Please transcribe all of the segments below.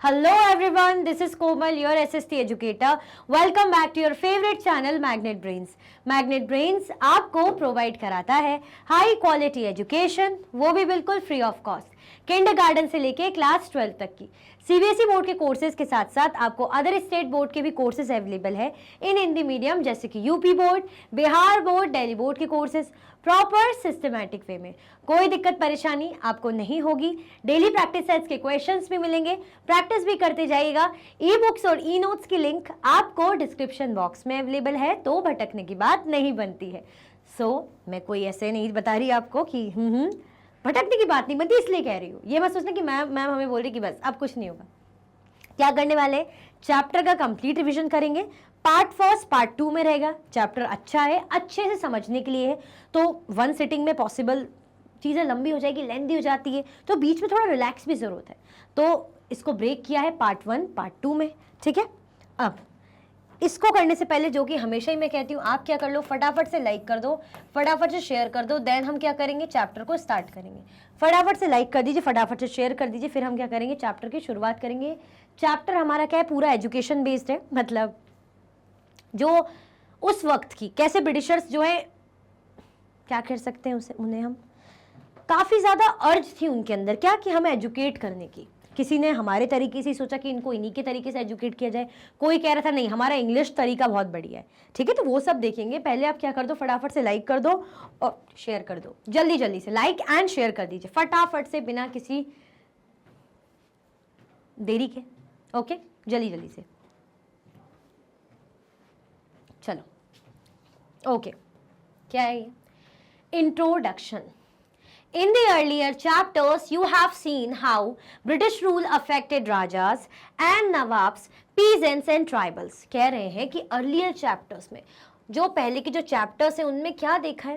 Hello everyone, this is Komal, your SST educator. Welcome back to your favorite channel Magnet Brains. Magnet Brains आपको provide कराता है high quality education, वो भी बिल्कुल free of cost, kindergarten से लेके class 12 तक की सीबीएसई बोर्ड के कोर्सेज के साथ साथ आपको अदर स्टेट बोर्ड के भी कोर्सेज अवेलेबल है इन हिंदी मीडियम, जैसे कि UP board, Bihar board, Delhi board के कोर्सेज प्रॉपर सिस्टमैटिक वे में। कोई दिक्कत परेशानी आपको नहीं होगी। डेली प्रैक्टिस सेट्स के क्वेश्चंस भी मिलेंगे, प्रैक्टिस भी करते जाइएगा। ई बुक्स और ई नोट्स की लिंक आपको डिस्क्रिप्शन बॉक्स में अवेलेबल है, तो भटकने की बात नहीं बनती है। मैं कोई ऐसे नहीं बता रही आपको कि भटकने की बात नहीं बनती, इसलिए कह रही हूँ। ये मत सोचना कि मैम हमें बोल रही कि बस अब कुछ नहीं होगा। क्या करने वाले, चैप्टर का कंप्लीट रिवीजन करेंगे। पार्ट फर्स्ट पार्ट 2 में रहेगा। चैप्टर अच्छा है, अच्छे से समझने के लिए है, तो वन सिटिंग में पॉसिबल चीज़ें लंबी हो जाएगी, लेंदी हो जाती है, तो बीच में थोड़ा रिलैक्स भी ज़रूरत है। तो इसको ब्रेक किया है पार्ट 1 पार्ट 2 में, ठीक है। अब इसको करने से पहले, जो कि हमेशा ही मैं कहती हूँ, आप क्या कर लो, फटाफट से लाइक कर दो, फटाफट से शेयर कर दो, देन हम क्या करेंगे, चैप्टर को स्टार्ट करेंगे। फटाफट से लाइक कर दीजिए, फटाफट से शेयर कर दीजिए, फिर हम क्या करेंगे, चैप्टर की शुरुआत करेंगे। चैप्टर हमारा क्या है, पूरा एजुकेशन बेस्ड है। मतलब जो उस वक्त की कैसे ब्रिटिशर्स जो है, क्या कह सकते हैं उसे, उन्हें हम काफ़ी ज़्यादा अर्ज थी उनके अंदर, क्या कि हमें एजुकेट करने की। किसी ने हमारे तरीके से सोचा कि इनको इन्हीं के तरीके से एजुकेट किया जाए, कोई कह रहा था नहीं हमारा इंग्लिश तरीका बहुत बढ़िया है, ठीक है। तो वो सब देखेंगे। पहले आप क्या कर दो, फटाफट से लाइक कर दो और शेयर कर दो, जल्दी जल्दी से लाइक एंड शेयर कर दीजिए फटाफट से, बिना किसी देरी के। ओके, जल्दी जल्दी से, चलो। ओके, क्या है ये, introduction. In the earlier chapters, you have seen how British rule affected Rajas and Nawabs, peasants and tribals. कह रहे हैं कि earlier chapters में, जो पहले के जो chapters हैं उनमें क्या देखा है,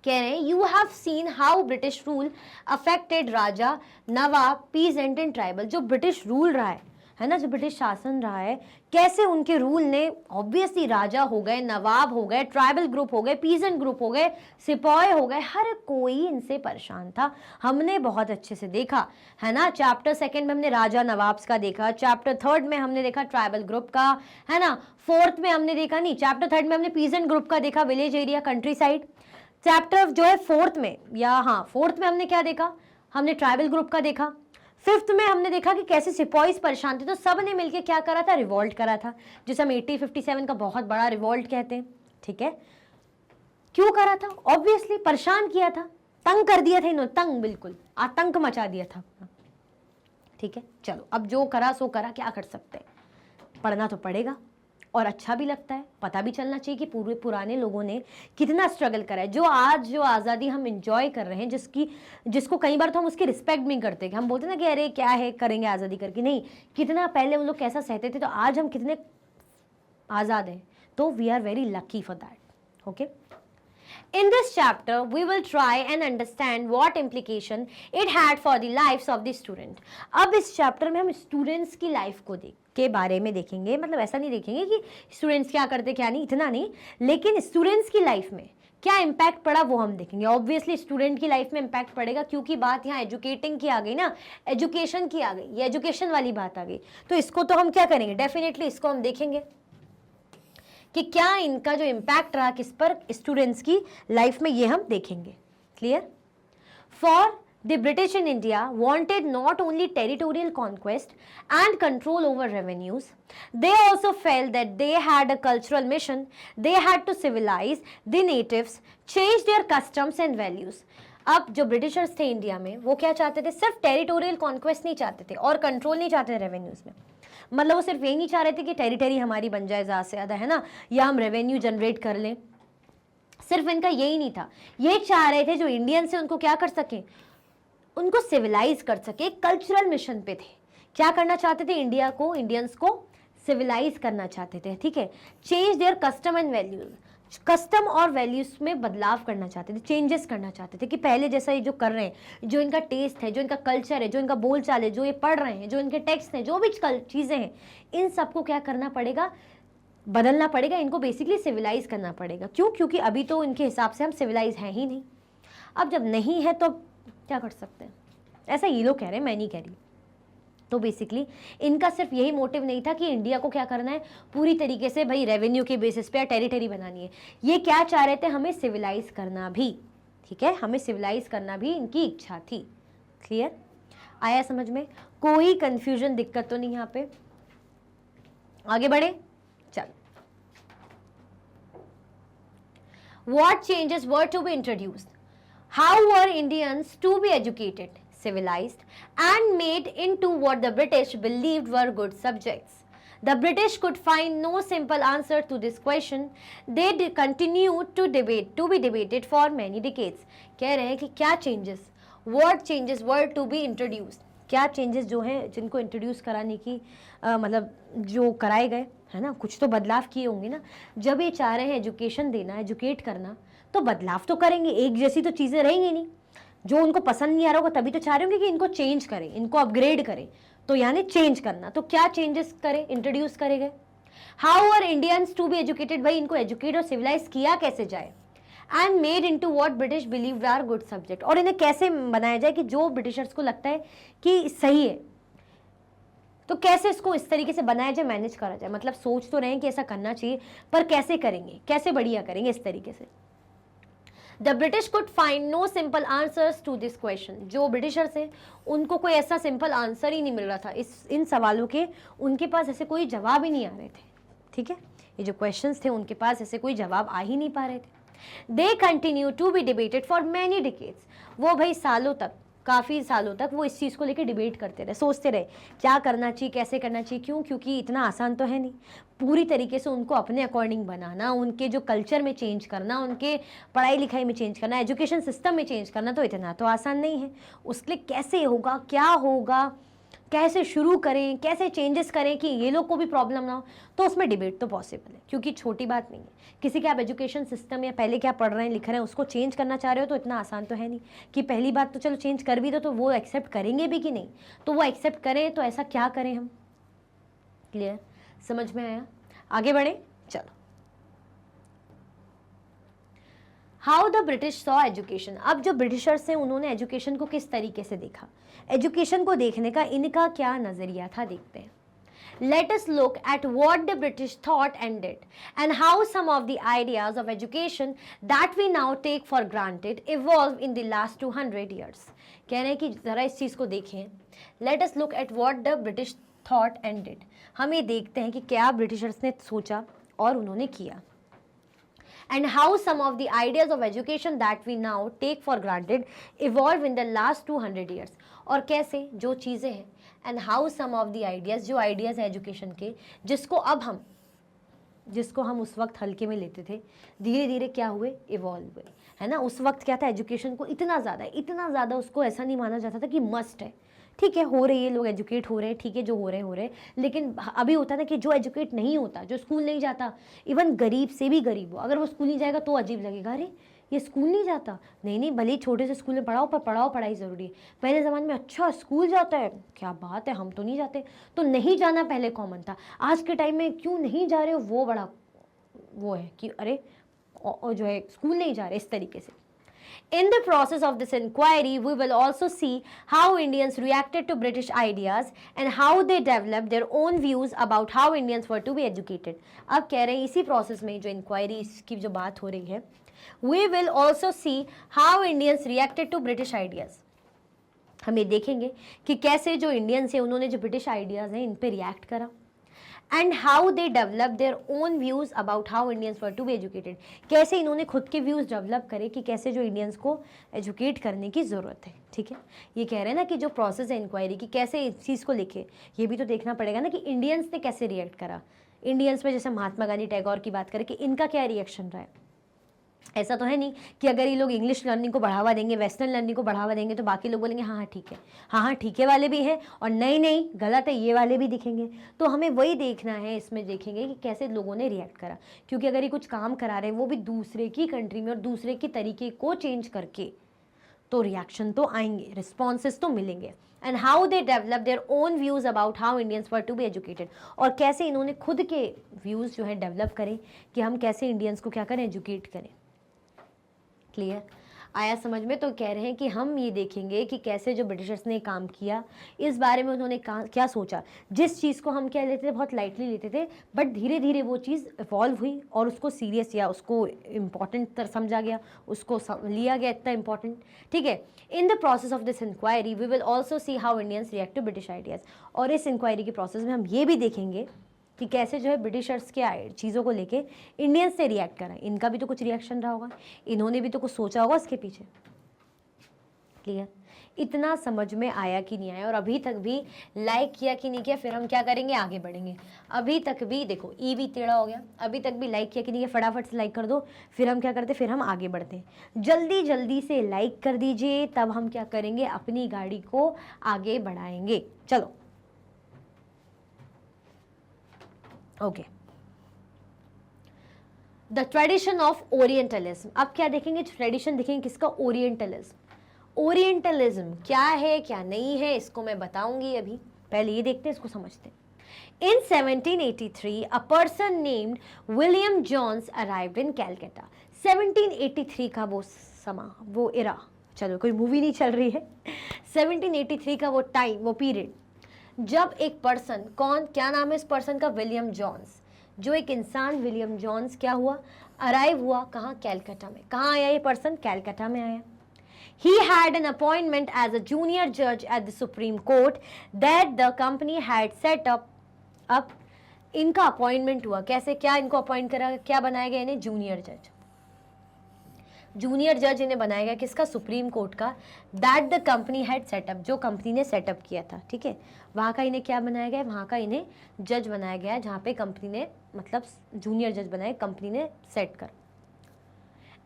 कह रहे हैं you have seen how British rule affected Raja, Nawab, peasant and tribal. जो British rule रहा है ना, जो ब्रिटिश शासन रहा है, कैसे उनके रूल ने ऑब्वियसली राजा हो गए, नवाब हो गए, ट्राइबल ग्रुप हो गए, पीजेंट ग्रुप हो गए, सिपाही हो गए, हर कोई इनसे परेशान था। हमने बहुत अच्छे से देखा है ना। चैप्टर 2 में हमने राजा नवाब्स का देखा, चैप्टर 3 में हमने देखा ट्राइबल ग्रुप का, है ना। 4th में हमने देखा, नहीं चैप्टर 3 में हमने पीजेंट ग्रुप का देखा, village area, country side. Chapter जो है 4th में, या हाँ 4th में हमने क्या देखा, हमने ट्राइबल ग्रुप का देखा। 5th में हमने देखा कि कैसे सिपाहीज परेशान थे, तो सब ने मिलकर क्या करा था, रिवॉल्ट करा था, जिसे हम 1857 का बहुत बड़ा रिवॉल्ट कहते हैं, ठीक है। क्यों करा था, ऑब्वियसली परेशान किया था, तंग कर दिया था इन्होंने, तंग, बिल्कुल आतंक मचा दिया था, ठीक है। चलो, अब जो करा सो करा, क्या कर सकते हैं, पढ़ना तो पड़ेगा और अच्छा भी लगता है, पता भी चलना चाहिए कि पूरे पुराने लोगों ने कितना स्ट्रगल करा है। जो आज जो आज़ादी हम इंजॉय कर रहे हैं, जिसको कई बार तो हम उसकी रिस्पेक्ट नहीं करते, कि हम बोलते ना कि अरे क्या है करेंगे आज़ादी करके, नहीं, कितना पहले उन लोग कैसा सहते थे, तो आज हम कितने आज़ाद हैं, तो we are very lucky for that. Okay, in this chapter we will try and understand what implication it had for the lives of the student. अब इस चैप्टर में हम स्टूडेंट्स की लाइफ को के बारे में देखेंगे। मतलब ऐसा नहीं देखेंगे कि स्टूडेंट्स क्या करते क्या नहीं, इतना नहीं, लेकिन स्टूडेंट्स की लाइफ में क्या इम्पैक्ट पड़ा वो हम देखेंगे। ऑब्वियसली स्टूडेंट की लाइफ में इम्पैक्ट पड़ेगा, क्योंकि बात यहाँ एजुकेटिंग की आ गई ना, एजुकेशन की आ गई, ये एजुकेशन वाली बात आ गई, तो इसको तो हम क्या करेंगे, डेफिनेटली इसको हम देखेंगे कि क्या इनका जो इम्पैक्ट रहा किस पर, स्टूडेंट्स की लाइफ में, ये हम देखेंगे। Clear. For the British in India wanted not only territorial conquest and control over revenues, they also felt that they had a cultural mission. They had to civilize the natives, change their customs and values. अब जो Britishers थे India में, वो क्या चाहते थे, सिर्फ territorial conquest नहीं चाहते थे और कंट्रोल नहीं चाहते थे रेवेन्यूज में। मतलब वो सिर्फ यही नहीं चाह रहे थे कि टेरिटरी हमारी बन जाए ज़्यादा से ज़्यादा, है ना, या हम रेवेन्यू जनरेट कर लें। सिर्फ इनका यही नहीं था, ये चाह रहे थे जो इंडियन से उनको क्या कर सकें, उनको सिविलाइज कर सके। कल्चरल मिशन पे थे, क्या करना चाहते थे, इंडिया को, इंडियंस को सिविलाइज करना चाहते थे, ठीक है। Change their custom and values, custom और वैल्यूज में बदलाव करना चाहते थे, चेंजेस करना चाहते थे, कि पहले जैसा ये जो कर रहे हैं, जो इनका टेस्ट है, जो इनका कल्चर है, जो इनका बोलचाल है, जो ये पढ़ रहे हैं, जो इनके टेक्स्ट हैं, जो भी चीज़ें हैं, इन सबको क्या करना पड़ेगा, बदलना पड़ेगा, इनको बेसिकली सिविलाइज करना पड़ेगा। क्यों, क्योंकि अभी तो इनके हिसाब से हम सिविलाइज हैं ही नहीं। अब जब नहीं है तो क्या कर सकते हैं, ऐसा ये लोग कह रहे हैं, मैं नहीं कह रही। तो बेसिकली इनका सिर्फ यही मोटिव नहीं था कि इंडिया को क्या करना है, पूरी तरीके से भाई रेवेन्यू के बेसिस पे या टेरिटरी बनानी है। ये क्या चाह रहे थे, हमें सिविलाइज करना भी, ठीक है, हमें सिविलाइज करना भी इनकी इच्छा थी। क्लियर, आया समझ में, कोई कंफ्यूजन, दिक्कत तो नहीं यहाँ पे। आगे बढ़े, चल। What changes were to be introduced? How were Indians to be educated, civilized, and made into what the British believed were good subjects? The British could find no simple answer to this question. They continued to be debated for many decades. कह रहे हैं कि क्या changes, what changes were to be introduced? क्या changes जो हैं जिनको introduce कराने की मतलब जो कराए गए है ना, कुछ तो बदलाव किए होंगे ना। जब ये चाह रहे हैं एजुकेशन देना, एजुकेट करना, तो बदलाव तो करेंगे, एक जैसी तो चीज़ें रहेंगी नहीं। जो उनको पसंद नहीं आ रहा होगा तभी तो चाह रहे होंगे कि इनको चेंज करें, इनको अपग्रेड करें, तो यानी चेंज करना। तो क्या चेंजेस करें, इंट्रोड्यूस करे गए। How are Indians to be educated, भाई इनको एजुकेट और सिविलाइज किया कैसे जाए। And made into what British believed are good subject, और इन्हें कैसे बनाया जाए कि जो ब्रिटिशर्स को लगता है कि सही है, तो कैसे इसको इस तरीके से बनाया जाए, मैनेज करा जाए। मतलब सोच तो रहे हैं कि ऐसा करना चाहिए, पर कैसे करेंगे, कैसे बढ़िया करेंगे इस तरीके से। The British could find no simple answers to this question, जो ब्रिटिशर्स हैं उनको कोई ऐसा सिंपल आंसर ही नहीं मिल रहा था इन सवालों के, उनके पास ऐसे कोई जवाब ही नहीं आ रहे थे। ठीक है, ये जो क्वेश्चंस थे उनके पास ऐसे कोई जवाब आ ही नहीं पा रहे थे। They continue to be debated for many decades, वो भाई सालों तक, काफ़ी सालों तक वो इस चीज़ को लेकर डिबेट करते रहे, सोचते रहे क्या करना चाहिए, कैसे करना चाहिए। क्यों? क्योंकि इतना आसान तो है नहीं पूरी तरीके से उनको अपने अकॉर्डिंग बनाना, उनके जो कल्चर में चेंज करना, उनके पढ़ाई लिखाई में चेंज करना, एजुकेशन सिस्टम में चेंज करना, तो इतना तो आसान नहीं है। उसके लिए कैसे होगा, क्या होगा, कैसे शुरू करें, कैसे चेंजेस करें कि ये लोग को भी प्रॉब्लम ना हो, तो उसमें डिबेट तो पॉसिबल है, क्योंकि छोटी बात नहीं है। किसी के आप एजुकेशन सिस्टम या पहले क्या पढ़ रहे हैं, लिख रहे हैं, उसको चेंज करना चाह रहे हो, तो इतना आसान तो है नहीं कि पहली बात तो चलो चेंज कर भी दो, तो वो एक्सेप्ट करेंगे भी कि नहीं। तो वो एक्सेप्ट करें तो ऐसा क्या करें हम। क्लियर, समझ में आया, आगे बढ़े, चलो। How the British saw education, अब जो ब्रिटिशर्स हैं उन्होंने एजुकेशन को किस तरीके से देखा, एजुकेशन को देखने का इनका क्या नजरिया था, देखते हैं। Let us look at what the British thought and did, and how some of the ideas of education that we now take for granted evolved in the last 200 years. कह रहे हैं कि ज़रा इस चीज़ को देखें। Let us look at what the British thought and did. हम ये देखते हैं कि क्या ब्रिटिशर्स ने सोचा और उन्होंने किया। And how some of the ideas of education that we now take for granted evolved in the last 200 years. और कैसे जो चीज़ें हैं, and how some of the ideas, जो ideas हैं एजुकेशन के, जिसको हम उस वक्त हल्के में लेते थे, धीरे धीरे क्या हुए, इवॉल्व हुए, है ना। उस वक्त क्या था, एजुकेशन को इतना ज़्यादा उसको ऐसा नहीं माना जाता था कि मस्ट है। ठीक है, हो रही है, लोग एजुकेट हो रहे हैं, ठीक है, जो हो रहे हैं, लेकिन अभी होता है ना कि जो एजुकेट नहीं होता, जो स्कूल नहीं जाता, इवन गरीब से भी गरीब हो, अगर वो स्कूल नहीं जाएगा तो अजीब लगेगा, अरे ये स्कूल नहीं जाता। नहीं, भले ही छोटे से स्कूल में पढ़ाओ, पर पढ़ाई ज़रूरी है। पहले ज़माने में अच्छा स्कूल जाता है, क्या बात है, हम तो नहीं जाते। तो नहीं जाना पहले कॉमन था। आज के टाइम में क्यों नहीं जा रहे हो, वो बड़ा वो है कि अरे जो है स्कूल नहीं जा रहे, इस तरीके से। In the process of this inquiry, we will also see how Indians reacted to British ideas and how they developed their own views about how Indians were to be educated. अब कह रहे हैं इसी process में जो inquiry की जो बात हो रही है, we will also see how Indians reacted to British ideas. हम ये देखेंगे कि कैसे जो इंडियंस हैं उन्होंने जो ब्रिटिश आइडियाज़ हैं इन पे रिएक्ट करा, and how they develop their own views about how Indians were to be educated, कैसे इन्होंने खुद के व्यूज़ डेवलप करे कि कैसे जो इंडियंस को एजुकेट करने की ज़रूरत है। ठीक है, ये कह रहे हैं ना कि जो प्रोसेस है इंक्वायरी की, कैसे इस चीज़ को लिखे, ये भी तो देखना पड़ेगा ना कि इंडियंस ने कैसे रिएक्ट करा। इंडियंस में जैसे महात्मा गांधी, टैगोर की बात करें कि इनका क्या रिएक्शन रहा है। ऐसा तो है नहीं कि अगर ये लोग इंग्लिश लर्निंग को बढ़ावा देंगे, वेस्टर्न लर्निंग को बढ़ावा देंगे, तो बाकी लोग बोलेंगे हाँ ठीक है, हाँ ठीक है वाले भी हैं, और नहीं गलत है ये वाले भी दिखेंगे। तो हमें वही देखना है, इसमें देखेंगे कि कैसे लोगों ने रिएक्ट करा, क्योंकि अगर ये कुछ काम करा रहे हैं वो भी दूसरे की कंट्री में और दूसरे के तरीके को चेंज करके, तो रिएक्शन तो आएंगे, रिस्पॉन्सेज तो मिलेंगे। And how they develop their own views about how Indians were to be educated, और कैसे इन्होंने खुद के व्यूज़ जो है डेवलप करें कि हम कैसे इंडियंस को क्या करें, एजुकेट करें। क्लियर, आया समझ में? तो कह रहे हैं कि हम ये देखेंगे कि कैसे जो ब्रिटिशर्स ने काम किया, इस बारे में उन्होंने क्या सोचा। जिस चीज़ को हम क्या लेते थे, बहुत लाइटली लेते थे, बट धीरे धीरे वो चीज़ इवॉल्व हुई और उसको सीरियस या उसको इम्पॉर्टेंट समझा गया, उसको लिया गया इतना इंपॉर्टेंट, ठीक है। In the process of this inquiry we will also see how Indians react to British ideas. और इस इंक्वायरी के प्रोसेस में हम ये भी देखेंगे कि कैसे जो है ब्रिटिशर्स के चीज़ों को लेके इंडियंस से रिएक्ट करा। इनका भी तो कुछ रिएक्शन रहा होगा, इन्होंने भी तो कुछ सोचा होगा इसके पीछे। क्लियर? इतना समझ में आया कि नहीं आया? और अभी तक भी लाइक किया कि नहीं किया? फिर हम क्या करेंगे, आगे बढ़ेंगे। अभी तक भी देखो ई भी टेढ़ा हो गया, अभी तक भी लाइक किया कि नहीं किया? फटाफट से लाइक कर दो, फिर हम क्या करते, फिर हम आगे बढ़ते हैं। जल्दी जल्दी से लाइक कर दीजिए, तब हम क्या करेंगे, अपनी गाड़ी को आगे बढ़ाएंगे। चलो okay, the tradition of orientalism. अब क्या देखेंगे, ट्रेडिशन देखेंगे किसका, ओरिएंटलिज्म। ओरिएंटलिज्म क्या है क्या नहीं है इसको मैं बताऊंगी, अभी पहले ये देखते हैं, इसको समझते हैं। इन 1783 a person named William Jones arrived in Calcutta. 1783 का वो समा, वो इरा, चलो कोई मूवी नहीं चल रही है, 1783 का वो टाइम, वो पीरियड, जब एक पर्सन, कौन, क्या नाम है इस पर्सन का, विलियम जॉन्स, जो एक इंसान विलियम जॉन्स क्या हुआ, अराइव हुआ, कहाँ, कैलकाटा में। कहाँ आया ये पर्सन, कैलकाटा में आया। He had an appointment as a junior judge at the Supreme Court that the company had set up. अब इनका अपॉइंटमेंट हुआ, कैसे, क्या इनको अपॉइंट करा, क्या बनाया गया इन्हें, जूनियर जज। जूनियर जज इन्हें बनाया गया किसका, सुप्रीम कोर्ट का। That the company had setup, जो कंपनी ने सेटअप किया था, ठीक है, वहाँ का इन्हें क्या बनाया गया, वहाँ का इन्हें जज बनाया गया, जहाँ पे कंपनी ने, मतलब जूनियर जज बनाए कंपनी ने सेट कर।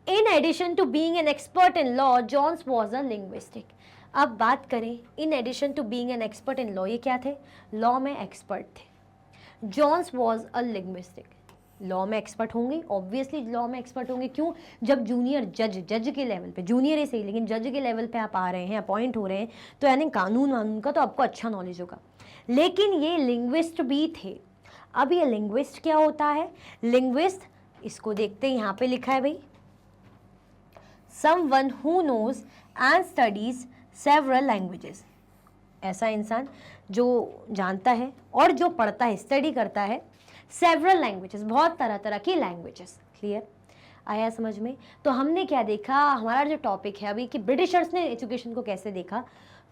In addition to being an expert in law, Jones was a linguistic. अब बात करें, in addition to being an expert in law, ये क्या थे, लॉ में एक्सपर्ट थे। Jones was a linguistic. Law में एक्सपर्ट होंगे, ऑब्वियसली लॉ में एक्सपर्ट होंगे, क्यों, जब जूनियर जज के लेवल पे, जूनियर ही सही लेकिन जज के लेवल पे आप आ रहे हैं, अपॉइंट हो रहे हैं, तो यानी कानून वानून का तो आपको अच्छा नॉलेज होगा। लेकिन ये लिंग्विस्ट भी थे। अब ये लिंग्विस्ट क्या होता है, लिंग्विस्ट, इसको देखते हैं, यहाँ पे लिखा है भाई, someone who knows and studies several languages। ऐसा इंसान जो जानता है और जो पढ़ता है, स्टडी करता है several languages, बहुत तरह तरह की लैंग्वेजेस। क्लियर आया समझ में? तो हमने क्या देखा, हमारा जो टॉपिक है अभी कि ब्रिटिशर्स ने एजुकेशन को कैसे देखा,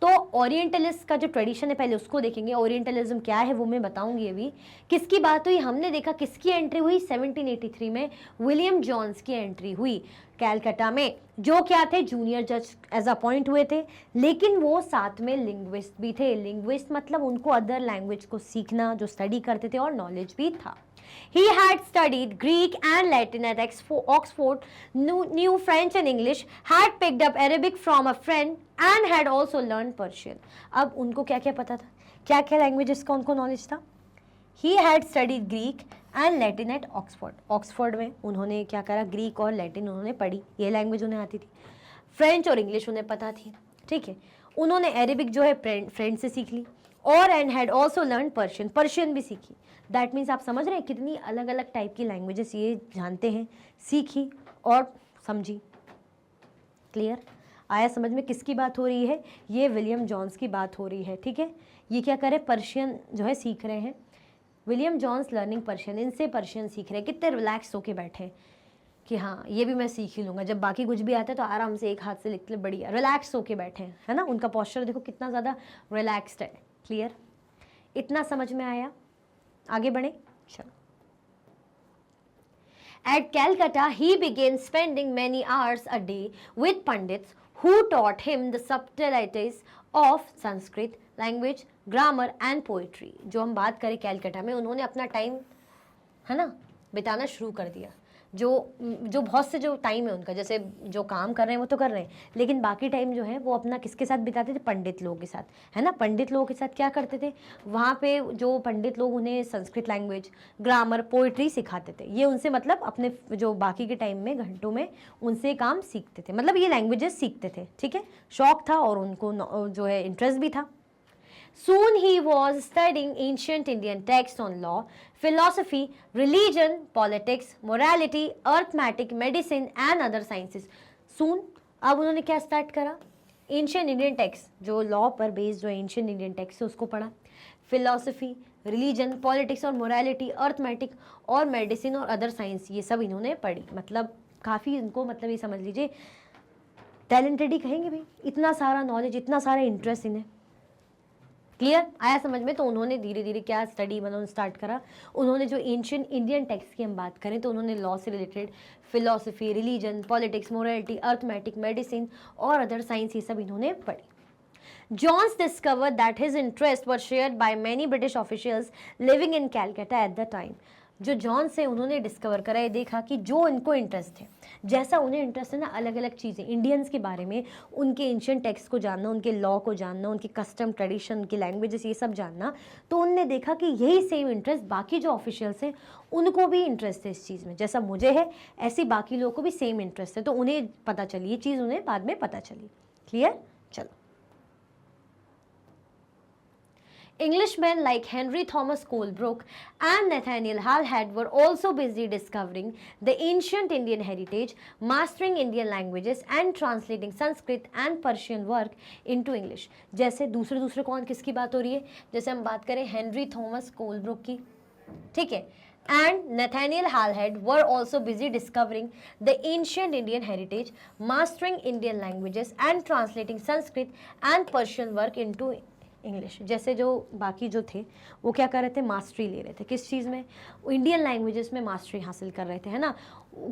तो ओरिएंटलिस्ट का जो ट्रेडिशन है पहले उसको देखेंगे। ओरिएंटलिज्म क्या है वो मैं बताऊंगी अभी। किसकी बात हुई, हमने देखा किसकी एंट्री हुई, 1783 में विलियम जॉन्स की एंट्री हुई कैलकाटा में, जो क्या थे, जूनियर जज एज अपॉइंट हुए थे, लेकिन वो साथ में लिंग्विस्ट भी थे। लिंग्विस्ट मतलब उनको अदर लैंग्वेज को सीखना, जो स्टडी करते थे, और नॉलेज भी था। He had studied Greek and Latin at Oxford, knew French and English, had picked up Arabic from a friend and had also learned Persian. अब उनको क्या क्या पता था, क्या क्या लैंग्वेजेस का उनको नॉलेज था। He had studied Greek and Latin at Oxford. Oxford में उन्होंने क्या करा, ग्रीक और लैटिन उन्होंने पढ़ी, ये लैंग्वेज उन्हें आती थी। फ्रेंच और इंग्लिश उन्हें पता थी, ठीक है। उन्होंने अरेबिक जो है फ्रेंड से सीख ली, और and had also learn Persian, Persian भी सीखी। दैट मीन्स आप समझ रहे हैं कितनी अलग अलग टाइप की लैंग्वेजेस ये जानते हैं, सीखी और समझी। क्लियर आया समझ में? किसकी बात हो रही है, ये विलियम जॉन्स की बात हो रही है, ठीक है। ये क्या करे, पर्शियन जो है सीख रहे हैं, विलियम जॉन्स लर्निंग पर्शियन, इनसे पर्शियन सीख रहे हैं। कितने रिलैक्स होके बैठे कि हाँ ये भी मैं सीख ही लूँगा, जब बाकी कुछ भी आता है तो आराम से एक हाथ से लिख ले, बढ़िया रिलैक्स होके बैठे हैं, है ना। उनका पोस्चर देखो कितना ज़्यादा रिलैक्स्ड है। क्लियर, इतना समझ में आया, आगे बढ़े, चलो। At Calcutta, he began spending many hours a day with pandits who taught him the subtleties of Sanskrit language, grammar and poetry. जो हम बात करें कैलकाटा में, उन्होंने अपना टाइम, है ना, बिताना शुरू कर दिया। जो बहुत से जो टाइम है उनका, जैसे जो काम कर रहे हैं वो तो कर रहे हैं, लेकिन बाकी टाइम जो है वो अपना किसके साथ बिताते थे, पंडित लोगों के साथ, है ना। पंडित लोगों के साथ क्या करते थे, वहाँ पे जो पंडित लोग उन्हें संस्कृत लैंग्वेज, ग्रामर, पोइट्री सिखाते थे। ये उनसे मतलब अपने जो बाकी के टाइम में, घंटों में उनसे काम सीखते थे, मतलब ये लैंग्वेजेस सीखते थे, ठीक है। शौक था और उनको जो है इंटरेस्ट भी था। Soon he was studying ancient Indian texts on law, philosophy, religion, politics, morality, arithmetic, medicine and other sciences. Soon, अब उन्होंने क्या स्टार्ट करा, एंशियंट इंडियन टेक्स्ट, जो लॉ पर बेस्ड जो एंशियंट इंडियन टेक्स्ट है उसको पढ़ा, फिलॉसफी, रिलीजन, पॉलिटिक्स और मोरालिटी, अर्थमेटिक और मेडिसिन और अदर साइंस, ये सब इन्होंने पढ़ी। मतलब काफ़ी इनको, मतलब ये समझ लीजिए टैलेंटेड ही कहेंगे भाई, इतना सारा नॉलेज, इतना सारा इंटरेस्ट इन्हें। क्लियर आया समझ में? तो उन्होंने धीरे धीरे क्या स्टडी बनाना स्टार्ट करा, उन्होंने जो एंशियंट इंडियन टेक्स्ट की हम बात करें तो उन्होंने लॉ से related philosophy, religion, politics, morality, arithmetic, medicine और अदर साइंस, ये सब इन्होंने पढ़ी। Jones discovered that his interests were shared by many British officials living in Calcutta at the time. जो जॉन्स है उन्होंने डिस्कवर करा, ये देखा कि जो इनको इंटरेस्ट है, जैसा उन्हें इंटरेस्ट है ना अलग अलग चीज़ें इंडियंस के बारे में, उनके एंशियंट टेक्स्ट को जानना, उनके लॉ को जानना, उनके कस्टम ट्रेडिशन, उनकी लैंग्वेजेस, ये सब जानना, तो उनने देखा कि यही सेम इंटरेस्ट बाकी जो ऑफिशियल्स हैं उनको भी इंटरेस्ट है इस चीज़ में, जैसा मुझे है ऐसे बाकी लोगों को भी सेम इंटरेस्ट है। तो उन्हें पता चली ये चीज़, उन्हें बाद में पता चली। क्लियर? चलो, Englishmen like Henry Thomas Colebrook and Nathaniel Hallhead were also busy discovering the ancient Indian heritage, mastering Indian languages and translating Sanskrit and Persian work into English. जैसे दूसरे कौन, किसकी बात हो रही है? जैसे हम बात करें हेनरी थॉमस कोलब्रुक की, ठीक है, and Nathaniel Hallhead were also busy discovering the ancient Indian heritage, mastering Indian languages and translating Sanskrit and Persian work into English. जैसे जो बाकी जो थे वो क्या कर रहे थे, मास्टरी ले रहे थे, किस चीज़ में? इंडियन लैंग्वेजेस में मास्टरी हासिल कर रहे थे, है ना।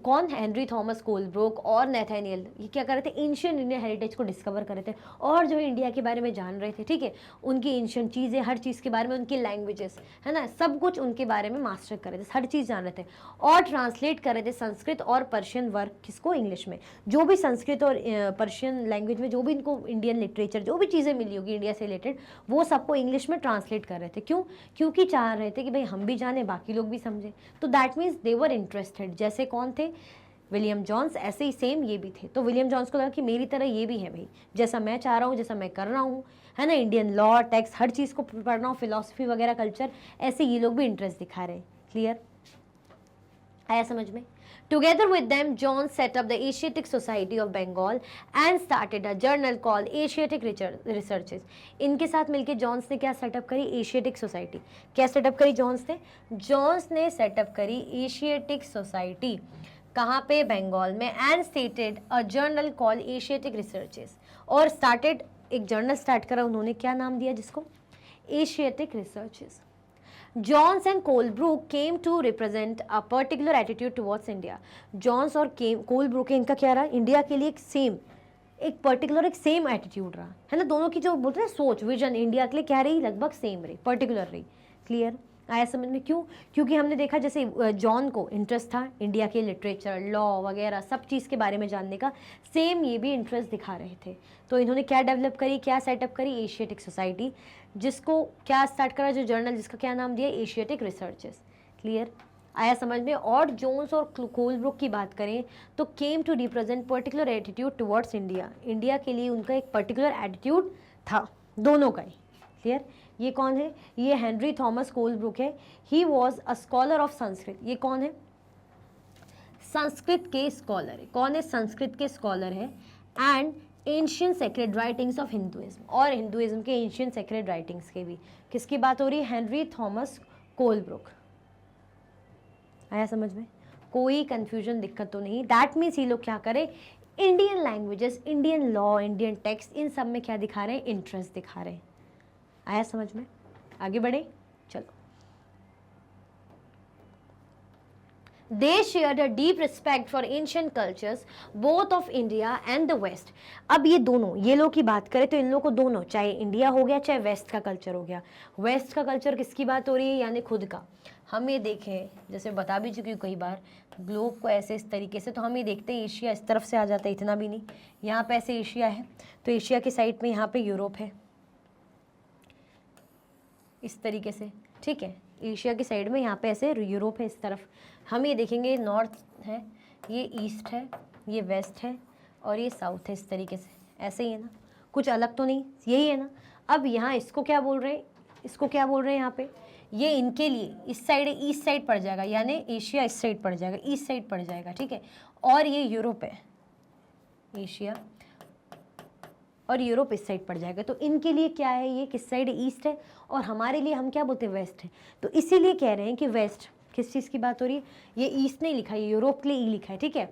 कौन? हेनरी थॉमस कोलब्रुक और नेथानियल, ये क्या कर रहे थे, एंशियंट इंडियन हेरिटेज को डिस्कवर कर रहे थे और जो इंडिया के बारे में जान रहे थे, ठीक है, उनकी एंशियंट चीज़ें, हर चीज़ के बारे में, उनकी लैंग्वेजेस, है ना, सब कुछ उनके बारे में मास्टर कर रहे थे, हर चीज़ जान रहे थे और ट्रांसलेट कर रहे थे संस्कृत और पर्शियन वर्क, किसको? इंग्लिश में। जो भी संस्कृत और पर्शियन लैंग्वेज में जो भी इनको इंडियन लिटरेचर, जो भी चीज़ें मिली होगी इंडिया से रिलेटेड, वो सबको इंग्लिश में ट्रांसलेट कर रहे थे। क्यों? क्योंकि चाह रहे थे कि भाई हम भी जाने, बाकी लोग भी समझे। तो that means they were interested. जैसे कौन थे? विलियम जॉन्स, ऐसे ही सेम ये भी थे। तो विलियम जॉन्स को लगा कि मेरी तरह ये भी है भाई, जैसा मैं चाह रहा हूँ, जैसा मैं कर रहा हूँ, है ना, इंडियन लॉ, टेक्स्ट, हर चीज़ को पढ़ रहा हूँ, फिलॉसफी वगैरह, कल्चर, ऐसे ये लोग भी इंटरेस्ट दिखा रहे हैं। क्लियर आया समझ में? Together with them, John set up the Asiatic Society of Bengal and started a journal called Asiatic Researches. इनके साथ मिलके जॉन्स ने क्या सेटअप करी? Asiatic society. क्या सेटअप करी जॉन्स ने? जॉन्स ने सेटअप करी एशियाटिक सोसाइटी। कहाँ पे? बंगाल में। And stated a journal called Asiatic researches, और स्टार्टेड, एक जर्नल स्टार्ट करा उन्होंने, क्या नाम दिया जिसको? Asiatic researches. Johns and Colebrook came to represent a particular attitude towards India. Johns और Colebrook इनका क्या रहा? इंडिया के लिए एक सेम, एक पर्टिकुलर, एक सेम एटीट्यूड रहा, है ना। दोनों की जो बोलते हैं सोच, विजन इंडिया के लिए क्या रही? लगभग सेम रही, पर्टिकुलर रही। क्लियर आया समझ में? क्यों? क्योंकि हमने देखा जैसे जॉन को इंटरेस्ट था इंडिया के लिटरेचर, लॉ वगैरह सब चीज़ के बारे में जानने का, सेम ये भी इंटरेस्ट दिखा रहे थे। तो इन्होंने क्या डेवलप करी, क्या सेटअप करी? एशियाटिक सोसाइटी, जिसको क्या स्टार्ट करा, जो जर्नल, जिसका क्या नाम दिया? Asiatic researches. क्लियर आया समझ में? और जोन्स और कोलब्रुक की बात करें तो came to represent particular attitude towards India. India के लिए उनका एक पर्टिकुलर एटीट्यूड था, दोनों का ही। क्लियर? ये कौन है? ये हेनरी थॉमस कोलब्रुक है। He was a scholar of Sanskrit. ये कौन है? संस्कृत के स्कॉलर है। कौन है? संस्कृत के स्कॉलर है। And ancient sacred writings of Hinduism, और हिंदुइज्म के एंशियंट सेक्रेड राइटिंग्स के भी। किसकी बात हो रही है? Henry Thomas Colebrook. आया समझ में? कोई कंफ्यूजन, दिक्कत तो नहीं? दैट मीन्स ये लोग क्या करें? Indian languages, Indian law, Indian text, इन सब में क्या दिखा रहे हैं? इंटरेस्ट दिखा रहे हैं। आया समझ में? आगे बढ़े, चलो। They shared a deep respect for ancient cultures both of India and the West. अब ये दोनों, ये लोग की बात करें तो इन लोगों को दोनों, चाहे इंडिया हो गया चाहे वेस्ट का कल्चर हो गया। वेस्ट का कल्चर किसकी बात हो रही है? यानी खुद का। हम ये देखें, जैसे बता भी चुकी हूँ कई बार, ग्लोब को ऐसे इस तरीके से, तो हम ये देखते हैं एशिया इस तरफ से आ जाता है, इतना भी नहीं, यहाँ पे ऐसे एशिया है, तो एशिया की साइड में यहाँ पे यूरोप है, इस तरीके से, ठीक है। एशिया की साइड में यहाँ पे ऐसे यूरोप है इस तरफ। हम ये देखेंगे नॉर्थ है, ये ईस्ट है, ये वेस्ट है और ये साउथ है, इस तरीके से। ऐसे ही है ना, कुछ अलग तो नहीं, यही है ना। अब यहाँ इसको क्या बोल रहे हैं? इसको क्या बोल रहे हैं यहाँ पे? ये इनके लिए इस साइड, ईस्ट साइड पड़ जाएगा, यानी एशिया इस साइड पड़ जाएगा, ईस्ट साइड पड़ जाएगा, ठीक है। और ये यूरोप है, एशिया और यूरोप इस साइड पड़ जाएगा। तो इनके लिए क्या है, ये किस साइड ईस्ट है, और हमारे लिए हम क्या बोलते हैं, वेस्ट है। तो इसीलिए कह रहे हैं कि वेस्ट, किस चीज़ की बात हो रही है, ये ईस्ट नहीं लिखा है, यूरोप के लिए ई लिखा है, ठीक है।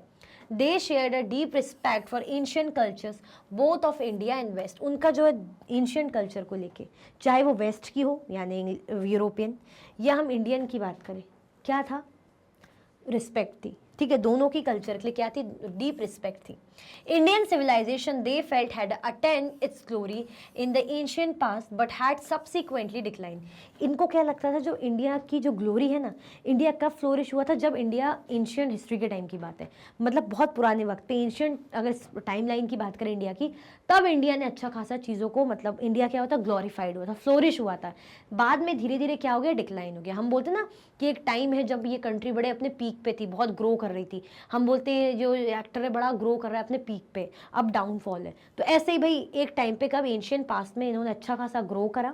They shared a deep respect for ancient cultures both of India and west. उनका जो है एंशियंट कल्चर को लेके, चाहे वो वेस्ट की हो यानी यूरोपियन, या हम इंडियन की बात करें, क्या था, रिस्पेक्ट थी, ठीक है। दोनों की कल्चर के लिए क्या थी, डीप रिस्पेक्ट थी। Indian civilisation they felt had attained its glory in the ancient past but had subsequently decline. इनको क्या लगता था, जो इंडिया की जो ग्लोरी है ना, इंडिया कब फ्लोरिश हुआ था, जब इंडिया एंशियंट हिस्ट्री के टाइम की बात है, मतलब बहुत पुराने वक्त पे, एंशियंट अगर टाइम लाइन की बात करें इंडिया की, तब इंडिया ने अच्छा खासा चीज़ों को, मतलब इंडिया क्या होता, ग्लोरीफाइड हुआ था, फ्लोरिश हुआ था। बाद में धीरे धीरे क्या हो गया, डिक्लाइन हो गया। हम बोलते ना कि एक टाइम है जब ये कंट्री बड़े अपने पीक पे थी, बहुत ग्रो कर रही थी, हम बोलते हैं जो एक्टर है बड़ा ग्रो कर रहा है अपने पीक पे, अब डाउनफॉल है। तो ऐसे ही भाई एक टाइम पे, कब, एंशियंट पास्ट में इन्होंने अच्छा खासा ग्रो करा,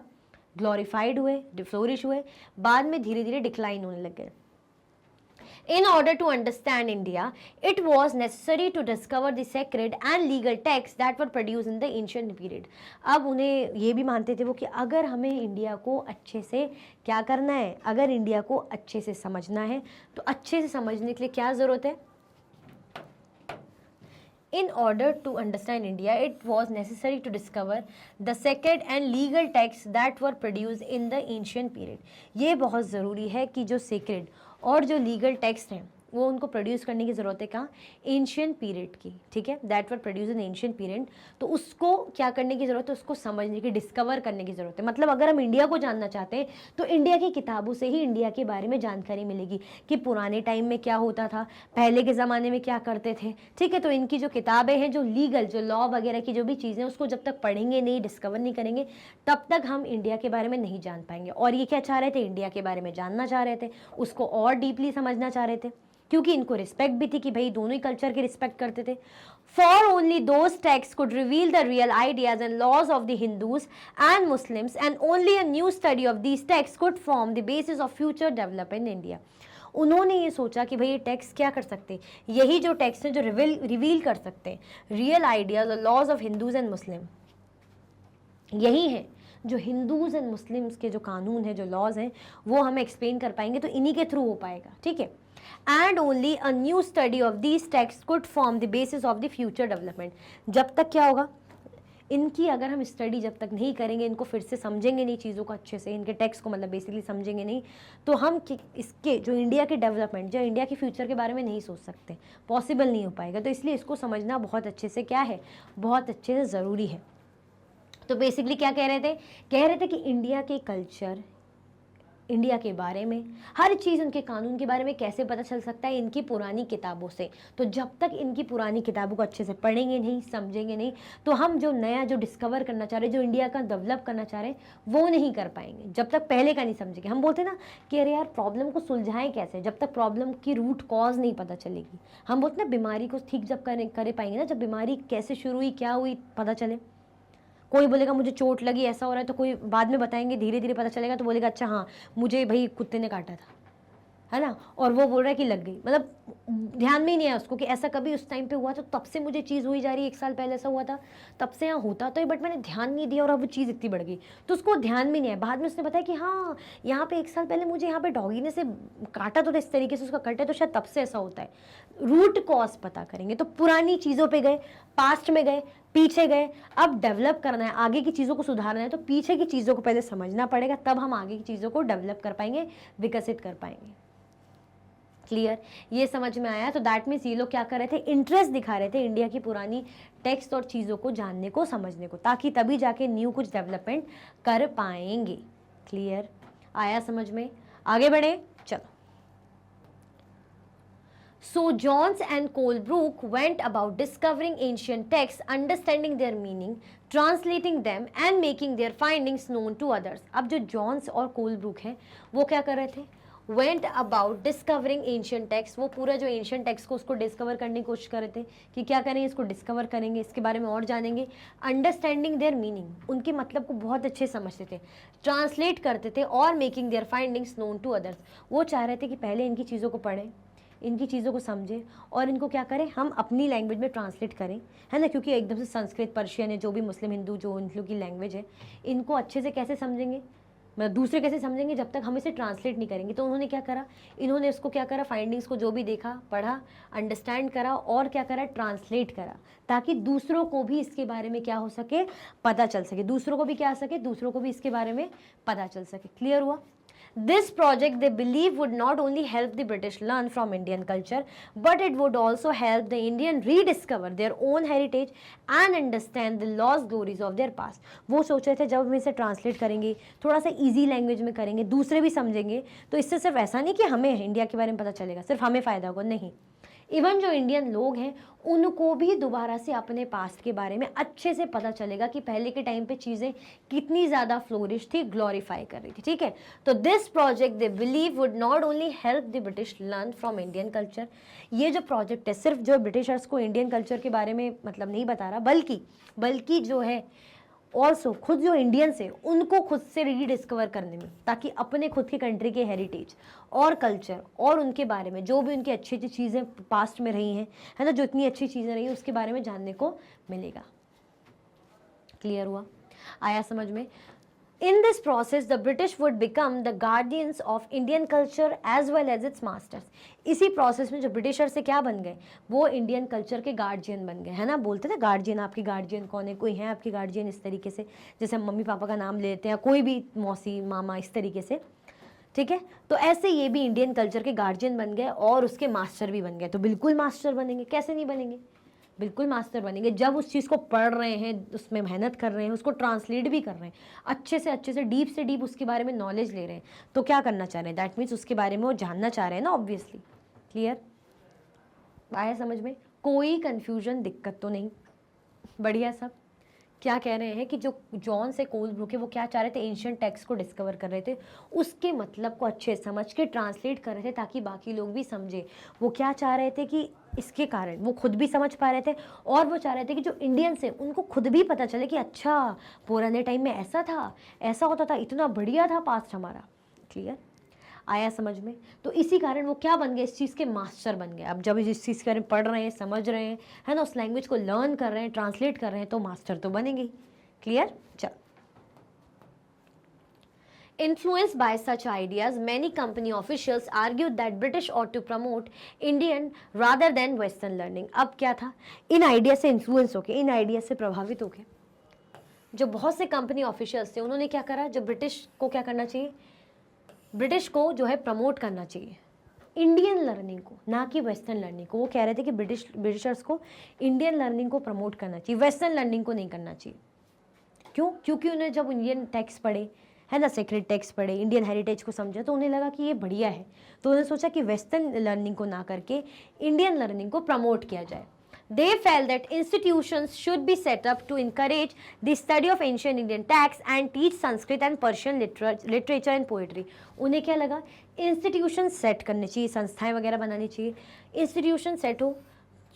ग्लोरीफाइड हुए, फ्लोरिश हुए, बाद में धीरे धीरे डिक्लाइन होने लग गए। In order to understand India, it was necessary to discover the sacred and legal texts that were produced in the ancient period. अब उन्हें ये भी मानते थे वो कि अगर हमें इंडिया को अच्छे से क्या करना है, अगर इंडिया को अच्छे से समझना है, तो अच्छे से समझने के लिए क्या ज़रूरत है, In order to understand India, it was necessary to discover the sacred and legal texts that were produced in the ancient period. ये बहुत ज़रूरी है कि जो sacred और जो लीगल टेक्स्ट हैं वो उनको प्रोड्यूस करने की ज़रूरत है, कहाँ, एंशियंट पीरियड की, ठीक है, that were produce in ancient period. तो उसको क्या करने की ज़रूरत है, उसको समझने की, डिस्कवर करने की ज़रूरत है। मतलब अगर हम इंडिया को जानना चाहते हैं तो इंडिया की किताबों से ही इंडिया के बारे में जानकारी मिलेगी कि पुराने टाइम में क्या होता था, पहले के ज़माने में क्या करते थे, ठीक है। तो इनकी जो किताबें हैं, जो लीगल, जो लॉ वगैरह की जो भी चीज़ें, उसको जब तक पढ़ेंगे नहीं, डिस्कवर नहीं करेंगे, तब तक हम इंडिया के बारे में नहीं जान पाएंगे। और ये क्या चाह रहे थे, इंडिया के बारे में जानना चाह रहे थे, उसको और डीपली समझना चाह रहे थे, क्योंकि इनको रिस्पेक्ट भी थी कि भाई दोनों ही कल्चर की रिस्पेक्ट करते थे। For only those text could reveal the real ideas and laws of the Hindus and Muslims and only a new study of these text could form the basis of future development in India. उन्होंने ये सोचा कि भाई ये text क्या कर सकते हैं, यही जो टेक्स्ट हैं जो रिवील कर सकते हैं रियल आइडियाज और laws of Hindus and Muslim, यही है जो हिंदूज एंड मुस्लिम्स के जो कानून है, जो लॉज हैं, वो हमें एक्सप्लेन कर पाएंगे, तो इन्हीं के थ्रू हो पाएगा, ठीक है। And only a new study of these text could form the basis of the future development. जब तक क्या होगा, इनकी अगर हम स्टडी जब तक नहीं करेंगे, इनको फिर से समझेंगे नहीं चीज़ों को अच्छे से, इनके टेक्स्ट को मतलब बेसिकली समझेंगे नहीं, तो हम इसके जो इंडिया के डेवलपमेंट, जो इंडिया के फ्यूचर के बारे में नहीं सोच सकते, पॉसिबल नहीं हो पाएगा। तो इसलिए इसको समझना बहुत अच्छे से क्या है, बहुत अच्छे से ज़रूरी है। तो बेसिकली क्या कह रहे थे कि इंडिया के कल्चर, इंडिया के बारे में हर चीज़, उनके कानून के बारे में कैसे पता चल सकता है, इनकी पुरानी किताबों से। तो जब तक इनकी पुरानी किताबों को अच्छे से पढ़ेंगे नहीं, समझेंगे नहीं, तो हम जो नया जो डिस्कवर करना चाह रहे हैं, जो इंडिया का डेवलप करना चाह रहे हैं, वो नहीं कर पाएंगे जब तक पहले का नहीं समझेंगे। हम बोलते ना कि अरे यार प्रॉब्लम को सुलझाएं कैसे, जब तक प्रॉब्लम की रूट कॉज नहीं पता चलेगी। हम बोलते ना बीमारी को ठीक जब कर पाएंगे ना, जब बीमारी कैसे शुरू हुई, क्या हुई, पता चले। कोई बोलेगा मुझे चोट लगी, ऐसा हो रहा है, तो कोई बाद में बताएंगे, धीरे धीरे पता चलेगा, तो बोलेगा अच्छा हाँ मुझे भाई कुत्ते ने काटा था, है ना, और वो बोल रहा है कि लग गई, मतलब ध्यान में ही नहीं है उसको कि ऐसा कभी उस टाइम पे हुआ, तो तब से मुझे चीज़ हुई जा रही है, 1 साल पहले ऐसा हुआ था, तब से यहाँ होता तो, बट मैंने ध्यान नहीं दिया और अब वो चीज़ इतनी बढ़ गई, तो उसको ध्यान में नहीं है। बाद में उसने बताया कि हाँ यहाँ पे 1 साल पहले मुझे यहाँ पे डॉगी ने से काटा, तो इस तरीके से उसका कट है, तो शायद तब से ऐसा होता है। रूट कॉज पता करेंगे, तो पुरानी चीज़ों पर गए, पास्ट में गए, पीछे गए, अब डेवलप करना है, आगे की चीज़ों को सुधारना है, तो पीछे की चीज़ों को पहले समझना पड़ेगा, तब हम आगे की चीज़ों को डेवलप कर पाएंगे, विकसित कर पाएंगे। क्लियर, ये समझ में आया। तो दैट मीन्स ये लोग क्या कर रहे थे, इंटरेस्ट दिखा रहे थे इंडिया की पुरानी टेक्स्ट और चीज़ों को जानने को, समझने को, ताकि तभी जाके न्यू कुछ डेवलपमेंट कर पाएंगे। क्लियर, आया समझ में, आगे बढ़े, चलो। So Jones and Colebrook went about discovering ancient texts, understanding their meaning, translating them and making their findings known to others. अब जो जॉन्स और कोलब्रुक हैं वो क्या कर रहे थे, went about discovering ancient texts, वो पूरा जो ancient text को उसको डिस्कवर करने की कोशिश कर रहे थे कि क्या करेंगे, इसको डिस्कवर करेंगे, इसके बारे में और जानेंगे। अंडरस्टैंडिंग देयर मीनिंग, उनके मतलब को बहुत अच्छे समझते थे, ट्रांसलेट करते थे, और making their findings known to others, वो चाह रहे थे कि पहले इनकी चीज़ों को पढ़ें, इनकी चीज़ों को समझें और इनको क्या करें, हम अपनी लैंग्वेज में ट्रांसलेट करें, है ना, क्योंकि एकदम से संस्कृत, पर्शियन है, जो भी मुस्लिम हिंदू जो इन लोग की लैंग्वेज है, इनको अच्छे से कैसे समझेंगे, मतलब दूसरे कैसे समझेंगे जब तक हम इसे ट्रांसलेट नहीं करेंगे। तो उन्होंने क्या करा, इन्होंने इसको क्या करा, फाइंडिंग्स को जो भी देखा, पढ़ा, अंडरस्टैंड करा और क्या करा, ट्रांसलेट करा, ताकि दूसरों को भी इसके बारे में क्या हो सके, पता चल सके, दूसरों को भी क्या सके, दूसरों को भी इसके बारे में पता चल सके। क्लियर हुआ? This project they believe would not only help the British learn from Indian culture, but it would also help the Indian rediscover their own heritage and understand the lost glories of their past. वो सोच रहे थे जब हम इसे translate करेंगे, थोड़ा सा इजी लैंग्वेज में करेंगे, दूसरे भी समझेंगे, तो इससे सिर्फ ऐसा नहीं कि हमें इंडिया के बारे में पता चलेगा, सिर्फ हमें फ़ायदा होगा, नहीं, इवन जो इंडियन लोग हैं उनको भी दोबारा से अपने पास्ट के बारे में अच्छे से पता चलेगा कि पहले के टाइम पे चीज़ें कितनी ज़्यादा फ्लोरिश थी, ग्लोरीफाई कर रही थी। ठीक है, तो this project they believe would not only help the British learn from Indian culture. ये जो प्रोजेक्ट है सिर्फ जो ब्रिटिशर्स को इंडियन कल्चर के बारे में मतलब नहीं बता रहा, बल्कि जो है ऑल्सो खुद जो इंडियंस है उनको खुद से रीडिस्कवर करने में, ताकि अपने खुद के कंट्री के हेरिटेज और कल्चर और उनके बारे में जो भी उनकी अच्छी अच्छी चीज़ें पास्ट में रही हैं, है ना, जो इतनी अच्छी चीज़ें रही हैं उसके बारे में जानने को मिलेगा। क्लियर हुआ? आया समझ में? In this process, the British would become the guardians of Indian culture as well as its masters. इसी प्रोसेस में जो ब्रिटिशर से क्या बन गए, वो इंडियन कल्चर के गार्जियन बन गए, है ना, बोलते थे गार्जियन, आपके गार्जियन कौन है, कोई है आपके गार्जियन, इस तरीके से, जैसे हम मम्मी पापा का नाम लेते हैं, कोई भी मौसी मामा, इस तरीके से। ठीक है, तो ऐसे ये भी इंडियन कल्चर के गार्जियन बन गए और उसके मास्टर भी बन गए। तो बिल्कुल मास्टर बनेंगे, कैसे नहीं बनेंगे, बिल्कुल मास्टर बनेंगे जब उस चीज़ को पढ़ रहे हैं, उसमें मेहनत कर रहे हैं, उसको ट्रांसलेट भी कर रहे हैं, अच्छे से डीप से डीप उसके बारे में नॉलेज ले रहे हैं, तो क्या करना चाह रहे हैं, दैट मीन्स उसके बारे में वो जानना चाह रहे हैं ना, ऑब्वियसली। क्लियर? आया समझ में? कोई कन्फ्यूजन, दिक्कत तो नहीं? बढ़िया सब। क्या कह रहे हैं कि जो जॉन से कोलब्रुक है वो क्या चाह रहे थे, एंशिएंट टेक्स्ट को डिस्कवर कर रहे थे, उसके मतलब को अच्छे समझ के ट्रांसलेट कर रहे थे ताकि बाकी लोग भी समझे। वो क्या चाह रहे थे कि इसके कारण वो खुद भी समझ पा रहे थे और वो चाह रहे थे कि जो इंडियंस हैं उनको खुद भी पता चले कि अच्छा पुराने टाइम में ऐसा था, ऐसा होता था, इतना बढ़िया था पास्ट हमारा। क्लियर? आया समझ में? तो इसी कारण वो क्या बन गए, इस चीज़ के मास्टर बन गए। अब जब इस चीज़ के बारे में पढ़ रहे हैं, समझ रहे हैं, है ना, उस लैंग्वेज को लर्न कर रहे हैं, ट्रांसलेट कर रहे हैं, तो मास्टर तो बनेंगे। क्लियर? चल। Influenced by such ideas, many company officials argued that British ought to promote Indian rather than Western learning. अब क्या था, इन आइडिया से इन्फ्लुएंस होके, इन आइडिया से प्रभावित होके जो बहुत से कंपनी ऑफिशियल्स थे उन्होंने क्या करा, जो ब्रिटिश को क्या करना चाहिए, ब्रिटिश को जो है प्रमोट करना चाहिए इंडियन लर्निंग को, ना कि वेस्टर्न लर्निंग को। वो कह रहे थे कि ब्रिटिशर्स को इंडियन लर्निंग को प्रमोट करना चाहिए, वेस्टर्न लर्निंग को नहीं करना चाहिए। क्यों? क्योंकि उन्हें जब इंडियन टेक्स्ट पढ़े, है ना, सेक्रेट टेक्स्ट पढ़े, इंडियन हेरिटेज को समझा, तो उन्हें लगा कि ये बढ़िया है, तो उन्होंने सोचा कि वेस्टर्न लर्निंग को ना करके इंडियन लर्निंग को प्रमोट किया जाए। They felt that institutions should be set up to encourage the study of ancient Indian texts and teach Sanskrit and Persian literature and poetry. उन्हें क्या लगा, इंस्टीट्यूशन सेट करने चाहिए, संस्थाएं वगैरह बनानी चाहिए, इंस्टीट्यूशन सेट हो,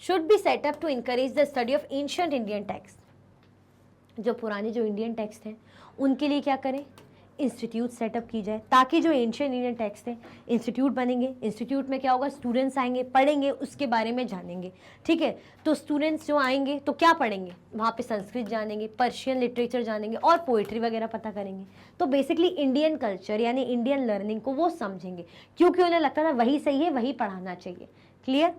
should be set up to encourage the study of ancient Indian texts. जो पुराने जो इंडियन टेक्स्ट हैं उनके लिए क्या करें, इंस्टीट्यूट सेटअप की जाए, ताकि जो एंशिएंट इंडियन टेक्स्ट हैं, इंस्टीट्यूट बनेंगे, इंस्टीट्यूट में क्या होगा, स्टूडेंट्स आएंगे, पढ़ेंगे, उसके बारे में जानेंगे। ठीक है, तो स्टूडेंट्स जो आएंगे तो क्या पढ़ेंगे, वहाँ पे संस्कृत जानेंगे, पर्शियन लिटरेचर जानेंगे और पोइट्री वगैरह पता करेंगे। तो बेसिकली इंडियन कल्चर यानी इंडियन लर्निंग को वो समझेंगे, क्योंकि उन्हें लगता था वही सही है, वही पढ़ाना चाहिए। Clear?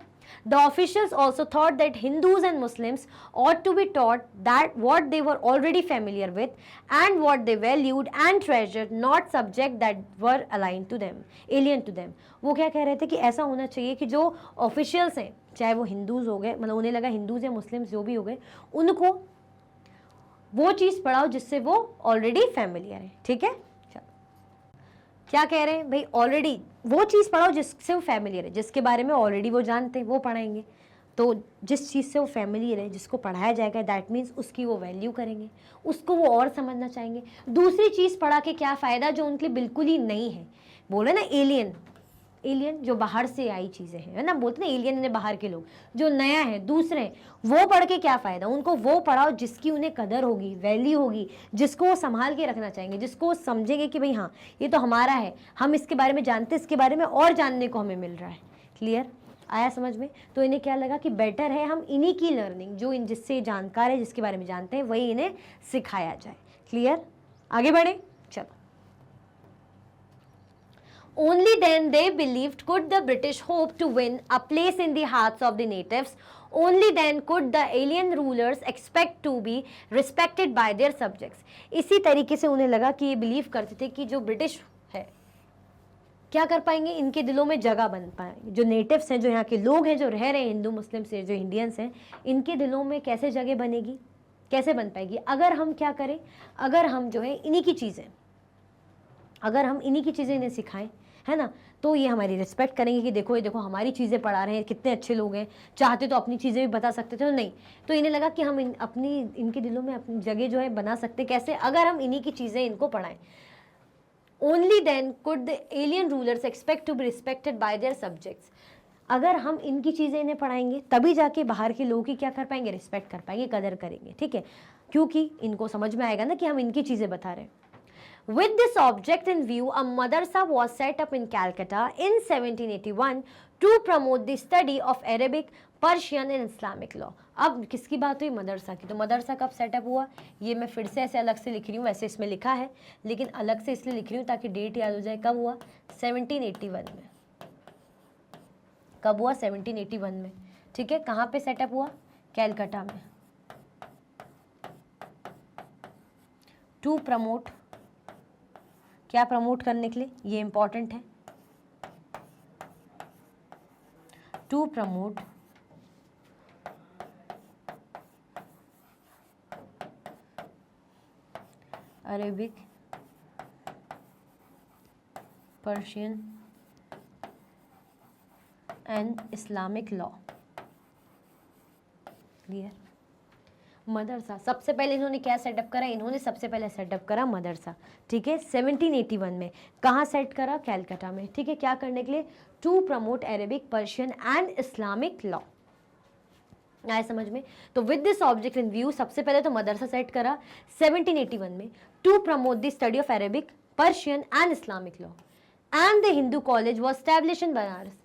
The officials also thought that Hindus and Muslims ought to be taught that what they were already familiar with and what they valued and treasured, not subject that were aligned to them, alien to them. वो क्या कह रहे थे कि ऐसा होना चाहिए कि जो ऑफिशियल्स हैं, चाहे वो हिंदूज हो गए, मतलब उन्हें लगा हिंदूज या मुस्लिम्स जो भी हो गए, उनको वो चीज़ पढ़ाओ जिससे वो ऑलरेडी फैमिलियर है। ठीक है, क्या कह रहे हैं भाई, ऑलरेडी वो चीज़ पढ़ाओ जिससे वो फैमिलियर है, जिसके बारे में ऑलरेडी वो जानते हैं वो पढ़ाएंगे। तो जिस चीज़ से वो फैमिलियर है, जिसको पढ़ाया जाएगा, दैट मीन्स उसकी वो वैल्यू करेंगे, उसको वो और समझना चाहेंगे। दूसरी चीज़ पढ़ा के क्या फ़ायदा जो उनके लिए बिल्कुल ही नहीं है, बोले ना एलियन, एलियन जो बाहर से आई चीज़ें हैं, है ना, बोलते ना एलियन ने बाहर के लोग, जो नया है, दूसरे, वो पढ़ के क्या फ़ायदा, उनको वो पढ़ाओ जिसकी उन्हें कदर होगी, वैल्यू होगी, जिसको वो संभाल के रखना चाहेंगे, जिसको वो समझेंगे कि भाई हाँ ये तो हमारा है, हम इसके बारे में जानते हैं, इसके बारे में और जानने को हमें मिल रहा है। क्लियर? आया समझ में? तो इन्हें क्या लगा कि बेटर है हम इन्हीं की लर्निंग, जो इन जिससे जानकार है, जिसके बारे में जानते हैं, वही इन्हें सिखाया जाए। क्लियर? आगे बढ़े, चलो। Only then they believed could the British hope to win a place in the hearts of the natives. Only then could the alien rulers expect to be respected by their subjects. इसी तरीके से उन्हें लगा कि ये believe करते थे कि जो ब्रिटिश है क्या कर पाएंगे, इनके दिलों में जगह बन पाएंगे। जो नेटिव्स हैं, जो यहाँ के लोग हैं, जो रह रहे हैं हिंदू मुस्लिम से, जो इंडियंस हैं, इनके दिलों में कैसे जगह बनेगी, कैसे बन पाएगी? अगर हम क्या करें, अगर हम जो है इन्हीं की चीज़ें, अगर हम इन्हीं की चीज़ें इन्हें सिखाएं, है ना, तो ये हमारी रिस्पेक्ट करेंगे कि देखो ये देखो हमारी चीज़ें पढ़ा रहे हैं, कितने अच्छे लोग हैं, चाहते तो अपनी चीज़ें भी बता सकते थे, तो नहीं। तो इन्हें लगा कि हम इनके दिलों में अपनी जगह जो है बना सकते, कैसे? अगर हम इन्हीं की चीज़ें इनको पढ़ाएं। Only then could the alien rulers expect to be respected by their subjects. अगर हम इनकी चीज़ें इन्हें पढ़ाएंगे तभी जाके बाहर के लोग ही क्या कर पाएंगे, रिस्पेक्ट कर पाएंगे, कदर करेंगे, ठीक है, क्योंकि इनको समझ में आएगा ना कि हम इनकी चीज़ें बता रहे हैं। With this object in view, a madrasa was set up in Calcutta in 1781 to promote the study of Arabic, Persian and Islamic law. अब किसकी बात हुई? मदरसा की। तो मदरसा कब सेटअप हुआ? ये मैं फिर से ऐसे अलग से लिख रही हूँ, वैसे इसमें लिखा है लेकिन अलग से इसलिए लिख रही हूँ ताकि डेट याद हो जाए। कब हुआ? 1781 में। कब हुआ? 1781 में, ठीक है। कहाँ पे सेटअप हुआ? कैलकाटा में। टू प्रमोट, क्या प्रमोट करने के लिए? ये इंपॉर्टेंट है। To promote Arabic, Persian and Islamic law. Clear? मदरसा सबसे पहले इन्होंने क्या सेटअप करा? इन्होंने सबसे पहले सेटअप करा मदरसा, ठीक है, 1781 में। कहाँ सेट करा? कैलकाटा में, ठीक है। क्या करने के लिए? To promote Arabic, Persian and Islamic law. आया समझ में? तो with this object in view, सबसे पहले तो मदरसा सेट करा 1781 में, to promote the study of Arabic, Persian and Islamic law. And the Hindu college was establish in Banaras.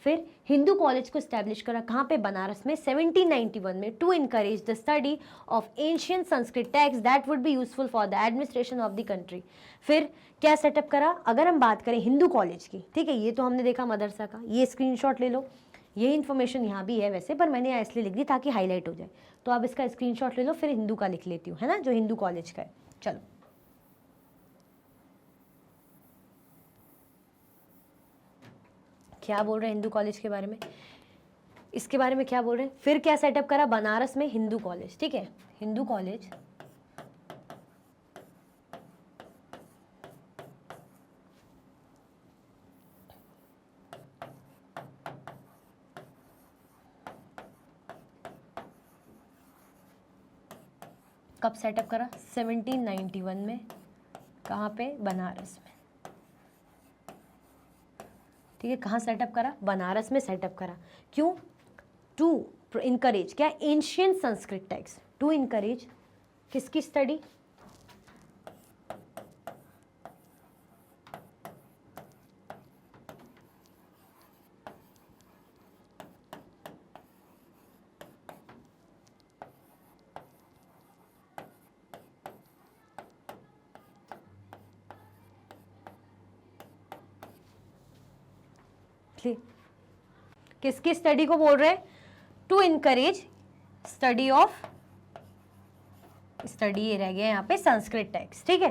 फिर हिंदू कॉलेज को स्टैब्लिश करा कहाँ पे? बनारस में, 1791 में, to encourage the study of ancient Sanskrit text that would be useful for the administration of the country. फिर क्या setup करा? अगर हम बात करें हिंदू कॉलेज की, ठीक है, ये तो हमने देखा मदरसा का, ये स्क्रीनशॉट ले लो, ये इन्फॉर्मेशन यहाँ भी है वैसे, पर मैंने यहाँ इसलिए लिख दी ताकि हाईलाइट हो जाए। तो आप इसका स्क्रीनशॉट ले लो, फिर हिंदू का लिख लेती हूँ, है ना, जो हिंदू कॉलेज का है। चलो, क्या बोल रहे हैं हिंदू कॉलेज के बारे में? इसके बारे में क्या बोल रहे हैं? फिर क्या सेटअप करा? बनारस में हिंदू कॉलेज, ठीक है, हिंदू कॉलेज। कब सेटअप करा? 1791 में। कहाँ पे? बनारस में, ठीक है। कहाँ सेटअप करा? बनारस में सेटअप करा। क्यों? टू इनकरेज क्या? Ancient Sanskrit text. To encourage किसकी स्टडी? किसकी स्टडी को बोल रहे हैं? To encourage study of, study ये रह गया यहाँ पे, संस्कृत टेक्स्ट, ठीक है।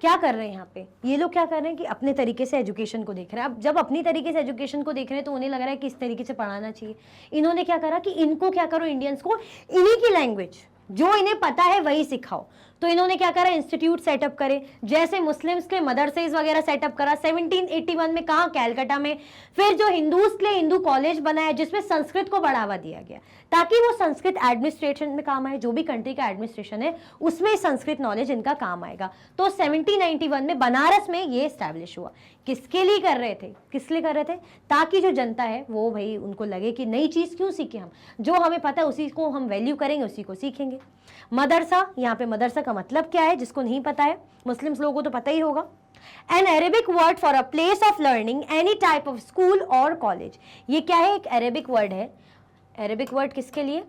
क्या कर रहे हैं यहाँ पे ये लोग? क्या कर रहे हैं कि अपने तरीके से एजुकेशन को देख रहे हैं। अब जब अपनी तरीके से एजुकेशन को देख रहे हैं तो उन्हें लग रहा है कि इस तरीके से पढ़ाना चाहिए। इन्होंने क्या करा कि इनको क्या करो, इंडियंस को इन्हीं की लैंग्वेज जो इन्हें पता है वही सिखाओ। तो इन्होंने क्या करा? इंस्टीट्यूट सेटअप करे, जैसे मुस्लिम्स के मदरसेज वगैरह सेटअप करा 1781 में। कहाँ? कैलकाटा में। फिर जो हिंदूज के लिए हिंदू कॉलेज बनाया जिसमें संस्कृत को बढ़ावा दिया गया ताकि वो संस्कृत एडमिनिस्ट्रेशन में काम आए। जो भी कंट्री का एडमिनिस्ट्रेशन है उसमें संस्कृत नॉलेज इनका काम आएगा। तो 1791 में बनारस में ये स्टैब्लिश हुआ। किसके लिए कर रहे थे? किस लिए कर रहे थे? ताकि जो जनता है वो भाई उनको लगे कि नई चीज़ क्यों सीखें, हम जो हमें पता है उसी को हम वैल्यू करेंगे, उसी को सीखेंगे। मदरसा, यहाँ पे मदरसा का मतलब क्या है जिसको नहीं पता है, मुस्लिम्स लोगों को तो पता ही होगा। N Arabic word for a place of learning, any type of school और कॉलेज। ये क्या है? एक अरेबिक वर्ड है। अरेबिक वर्ड किसके लिए?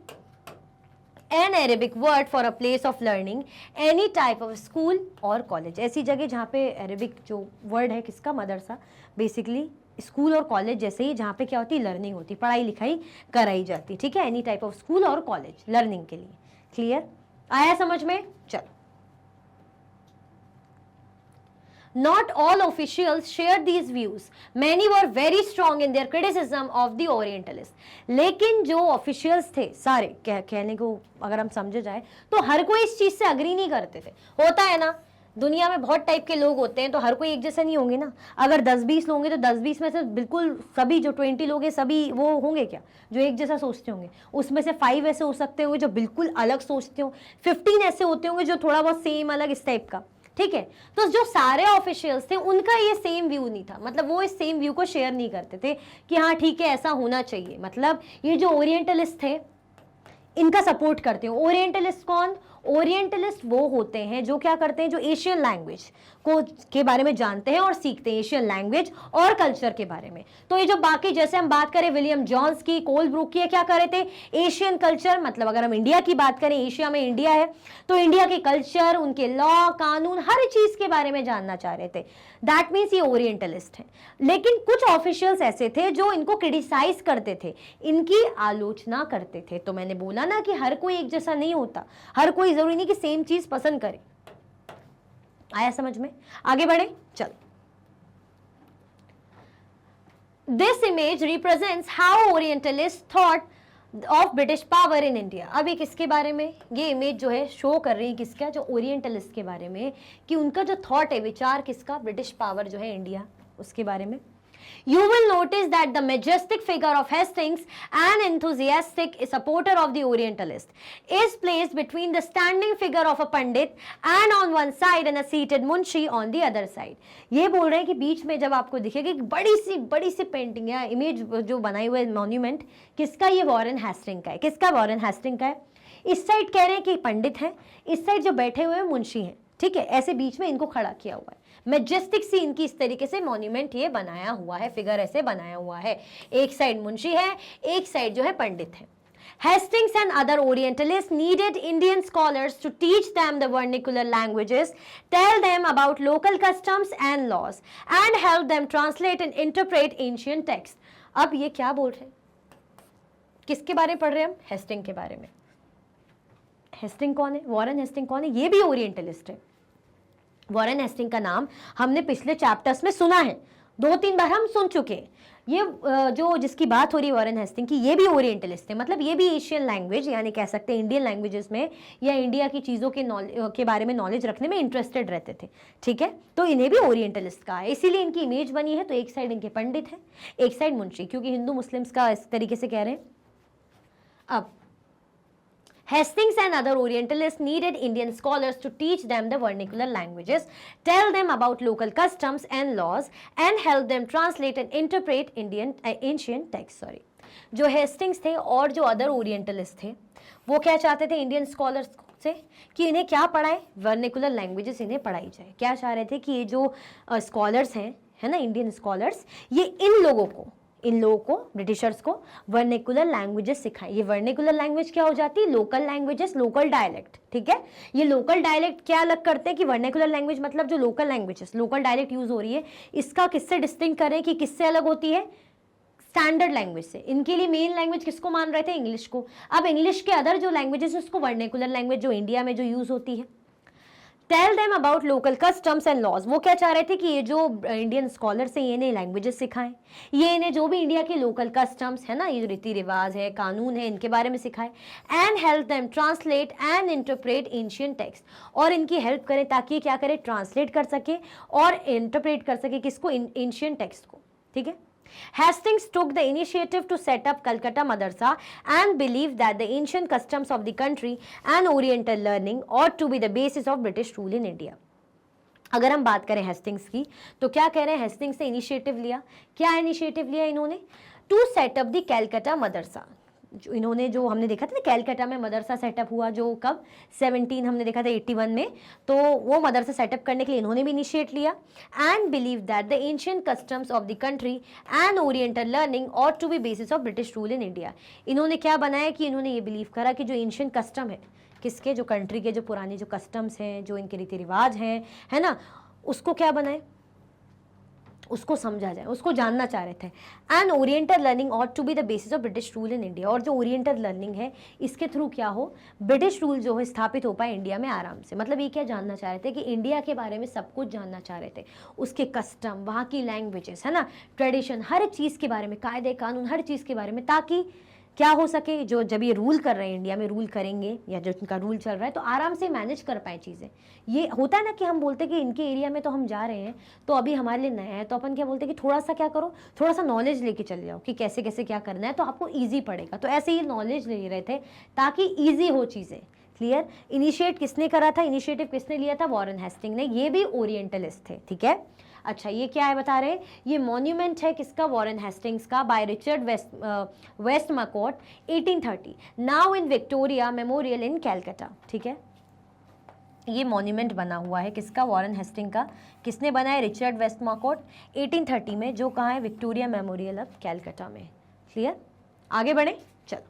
N Arabic word for a place of learning, any type of school और कॉलेज। ऐसी जगह जहाँ पे अरेबिक जो वर्ड है किसका? मदरसा। बेसिकली स्कूल और कॉलेज जैसे ही, जहाँ पे क्या होती है? लर्निंग होती, पढ़ाई लिखाई कराई जाती। ठीक है, एनी टाइप ऑफ स्कूल और कॉलेज, लर्निंग के लिए। क्लियर? आया समझ में? चलो। Not all officials shared these views. Many were very strong in their criticism of the Orientalists. लेकिन जो officials थे सारे, कहने को अगर हम समझे जाए तो हर कोई इस चीज से अग्री नहीं करते थे। होता है ना, दुनिया में बहुत टाइप के लोग होते हैं, तो हर कोई एक जैसे नहीं होंगे ना। अगर 10-20 लोग होंगे तो 10-20 में से बिल्कुल सभी, जो 20 लोग हैं सभी वो होंगे क्या जो एक जैसा सोचते होंगे? उसमें से 5 ऐसे हो सकते होंगे जो बिल्कुल अलग सोचते हो, 15 ऐसे होते होंगे जो थोड़ा बहुत सेम अलग इस टाइप का। ठीक है, तो जो सारे ऑफिशियल्स थे उनका ये सेम व्यू नहीं था, मतलब वो इस सेम व्यू को शेयर नहीं करते थे कि हाँ ठीक है ऐसा होना चाहिए। मतलब ये जो ओरिएंटलिस्ट थे इनका सपोर्ट करते हैं। ओरिएंटलिस्ट कौन? ओरिएंटलिस्ट वो होते हैं जो क्या करते हैं? जो एशियन लैंग्वेज को के बारे में जानते हैं और सीखते हैं, एशियन लैंग्वेज और कल्चर के बारे में। तो ये जो बाकी, जैसे हम बात करें विलियम जॉन्स की, कोलब्रुक की, क्या कर रहे थे? एशियन कल्चर, मतलब अगर हम इंडिया की बात करें, एशिया में इंडिया है, तो इंडिया के कल्चर, उनके लॉ, कानून, हर चीज के बारे में जानना चाह रहे थे। दैट मीन्स ये ओरिएंटलिस्ट है। लेकिन कुछ ऑफिशियल्स ऐसे थे जो इनको क्रिटिसाइज करते थे, इनकी आलोचना करते थे। तो मैंने बोला ना कि हर कोई एक जैसा नहीं होता, हर कोई जरूरी नहीं कि सेम चीज पसंद करे। आया समझ में? आगे बढ़े, चलो। This image represents how orientalist thought of British power in India. अब ये किसके बारे में? ये इमेज जो है शो कर रही है किसका? जो ओरिएंटलिस्ट के बारे में, कि उनका जो थॉट है, विचार किसका? ब्रिटिश पावर जो है इंडिया, उसके बारे में। You will notice that the majestic figure of Hastings, an enthusiastic supporter of the Orientalist, is placed between the standing figure of a Pandit and on one side and a seated Munshi on the other side. ये बोल रहे हैं कि बीच में जब आपको दिखेगी बड़ी सी पेंटिंग या इमेज जो बनाई हुई है, मॉन्यूमेंट, किसका? ये वॉरेन हेस्टिंग का है। किसका? वॉरेन हेस्टिंग का है। इस साइड कह रहे हैं कि पंडित है, इस साइड जो बैठे हुए हैं मुंशी हैं। ठीक है, ऐसे बीच में इनको खड़ा किया हुआ है। मैजेस्टिक सी इनकी इस तरीके से मॉन्यूमेंट ये बनाया हुआ है, फिगर ऐसे बनाया हुआ है। एक साइड मुंशी है, एक साइड जो है पंडित है। Hastings and other Orientalists needed Indian scholars to teach them the vernacular languages, tell them about local customs and laws, and help them translate and interpret ancient texts. अब ये क्या बोल रहे हैं? किसके बारे में पढ़ रहे हैं हम? हेस्टिंग के बारे में। हेस्टिंग कौन है? वॉरेन हेस्टिंग कौन है? ये भी ओरिएंटलिस्ट है। वॉरेन हेस्टिंग का नाम हमने पिछले चैप्टर्स में सुना है, 2-3 बार हम सुन चुके हैं। ये जो जिसकी बात हो रही है वॉरेन हेस्टिंग की, ये भी ओरिएंटलिस्ट है। मतलब ये भी एशियन लैंग्वेज, यानी कह सकते हैं इंडियन लैंग्वेजेस में या इंडिया की चीज़ों के बारे में नॉलेज रखने में इंटरेस्टेड रहते थे। ठीक है, तो इन्हें भी ओरिएंटलिस्ट कहा है, इसीलिए इनकी इमेज बनी है। तो एक साइड इनके पंडित है, एक साइड मुंशी, क्योंकि हिंदू मुस्लिम्स का इस तरीके से कह रहे हैं। अब Hastings and other Orientalists needed Indian scholars to teach them the vernacular languages, tell them about local customs and laws, and help them translate and interpret ancient texts. जो हेस्टिंग्स थे और जो अदर ओरिएंटलिस्ट थे, वो क्या चाहते थे Indian scholars से? कि इन्हें क्या पढ़ाए? वर्नेकुलर लैंग्वेजेस इन्हें पढ़ाई जाए। क्या चाह रहे थे? कि ये जो स्कॉलर्स हैं, है ना, इंडियन स्कॉलर्स, ये इन लोगों को, ब्रिटिशर्स को वर्नेकुलर लैंग्वेजेस सिखाएं। ये वर्नेकुलर लैंग्वेज क्या हो जाती है? Local languages, local dialect. ठीक है, ये लोकल डायलेक्ट क्या अलग करते हैं? कि वर्नेकुलर लैंग्वेज मतलब जो local languages, local dialect use हो रही है, इसका किससे डिस्टिंक्ट करें कि किससे अलग होती है? स्टैंडर्ड लैंग्वेज से। इनके लिए मेन लैंग्वेज किसको मान रहे थे? इंग्लिश को। अब इंग्लिश के अदर जो लैंग्वेजेस है उसको वर्नेकुलर लैंग्वेज, जो इंडिया में जो यूज होती है। Tell them about local customs and laws. वो क्या चाह रहे थे? कि ये जो इंडियन स्कॉलर्स हैं ये इन्हें लैंग्वेजेस सिखाएं, ये इन्हें जो भी इंडिया के लोकल कस्टम्स है ना, ये रीति रिवाज है, कानून है, इनके बारे में सिखाएं। And help them translate and interpret ancient text, और इनकी हेल्प करें ताकि ये क्या करे? ट्रांसलेट कर सके और इंटरप्रेट कर सके किसको? एंशिएंट टेक्स्ट को। ठीक है, Hastings took the initiative to set up Calcutta Madrasa and believed that the ancient customs of the country and Oriental learning ought to be the basis of British rule in India. अगर हम बात करें Hastings की, तो क्या कह रहे हैं? हेस्टिंग्स ने इनिशिएटिव लिया। क्या इनिशिएटिव लिया इन्होंने? To set up the Calcutta Madrasa. इन्होंने जो हमने देखा था ना कैलकाटा में मदरसा सेटअप हुआ, जो कब 17 हमने देखा था 81 में, तो वो मदरसा सेटअप करने के लिए इन्होंने भी इनिशिएट लिया। And believe that the ancient customs of the country and oriental learning और to be basis of British rule in India. इन्होंने क्या बनाया कि इन्होंने ये बिलीव करा कि जो एंशियंट कस्टम है, किसके, जो कंट्री के जो पुराने जो कस्टम्स हैं, जो इनके रीति रिवाज हैं, है ना, उसको क्या बनाए, उसको समझा जाए, उसको जानना चाह रहे थे। And oriental learning ought to be the basis of British rule in India, और जो ओरिएंटल लर्निंग है इसके थ्रू क्या हो, ब्रिटिश रूल जो है स्थापित हो पाए इंडिया में आराम से। मतलब ये क्या जानना चाह रहे थे कि इंडिया के बारे में सब कुछ जानना चाह रहे थे, उसके कस्टम, वहाँ की लैंग्वेजेस, है ना, ट्रेडिशन, हर चीज़ के बारे में, कायदे कानून, हर चीज़ के बारे में, ताकि क्या हो सके, जो जब ये रूल कर रहे हैं इंडिया में, रूल करेंगे या जो इनका रूल चल रहा है, तो आराम से मैनेज कर पाए चीज़ें। ये होता है ना कि हम बोलते हैं कि इनके एरिया में तो हम जा रहे हैं, तो अभी हमारे लिए नया है, तो अपन क्या बोलते हैं कि थोड़ा सा क्या करो, थोड़ा सा नॉलेज लेके चले जाओ कि कैसे कैसे क्या करना है, तो आपको ईजी पड़ेगा। तो ऐसे ही नॉलेज ले रहे थे ताकि ईजी हो चीज़ें। क्लियर? इनिशिएट किसने करा था, इनिशिएटिव किसने लिया था, वॉरेन हेस्टिंग ने। ये भी ओरिएंटलिस्ट थे, ठीक है। अच्छा, ये क्या है बता रहे हैं, ये मॉन्यूमेंट है किसका, वॉरेन हेस्टिंग्स का, by Richard Westmacott 1830, now in Victoria Memorial in Calcutta. ठीक है, ये मॉन्यूमेंट बना हुआ है किसका, वॉरेन हेस्टिंग का। किसने बनाया, रिचर्ड वेस्टमकोट 1830 में, जो कहाँ है, विक्टोरिया मेमोरियल ऑफ कैलकाटा में। क्लियर? आगे बढ़े, चलो।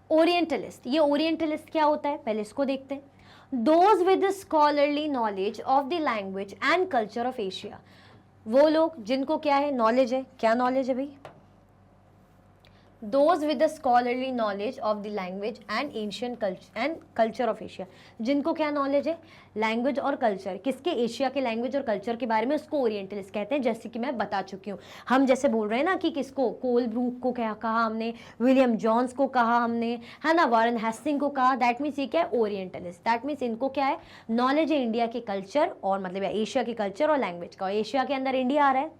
ओरिएंटलिस्ट, ये ओरिएंटलिस्ट क्या होता है पहले इसको देखते हैं। Those with the scholarly knowledge of the language and culture of Asia, वो लोग जिनको क्या है, नॉलेज है। क्या नॉलेज है भाई, those with the scholarly knowledge of the language and ancient culture of Asia, जिनको क्या नॉलेज है, लैंग्वेज और कल्चर, किसके, एशिया के लैंग्वेज और कल्चर के बारे में, उसको ओरिएंटलिस्ट कहते हैं। जैसे कि मैं बता चुकी हूँ, हम जैसे बोल रहे हैं ना कि किसको, कोलब्रूक को क्या कहा हमने, विलियम जॉन्स को कहा हमने, है ना, वॉरेन हेस्टिंग को कहा। दैट मीन्स ये क्या है, ओरिएंटलिस्ट। दैट मीन्स इनको क्या है, नॉलेज है इंडिया के कल्चर और मतलब एशिया के कल्चर और लैंग्वेज का। एशिया के अंदर इंडिया आ रहा है।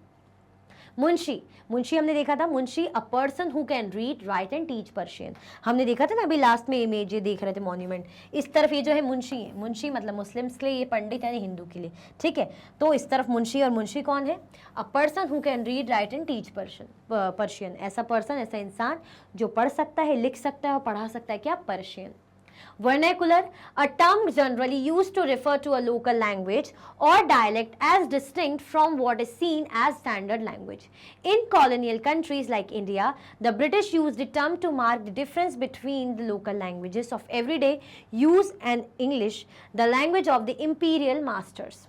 मुंशी, मुंशी हमने देखा था, Munshi a person who can read, right and teach Persian. हमने देखा था ना अभी लास्ट में इमेज, ये देख रहे थे मॉन्यूमेंट, इस तरफ ये जो है मुंशी है। मुंशी मतलब मुस्लिम्स के लिए, ये पंडित यानी हिंदू के लिए। ठीक है, तो इस तरफ मुंशी, और मुंशी कौन है, a person who can read, right and teach Persian. ऐसा पर्सन, ऐसा इंसान जो पढ़ सकता है, लिख सकता है और पढ़ा सकता है, क्या, Persian. Vernacular, a term generally used to refer to a local language or dialect as distinct from what is seen as standard language. In colonial countries like India, the British used the term to mark the difference between the local languages of everyday use and English, the language of the imperial masters.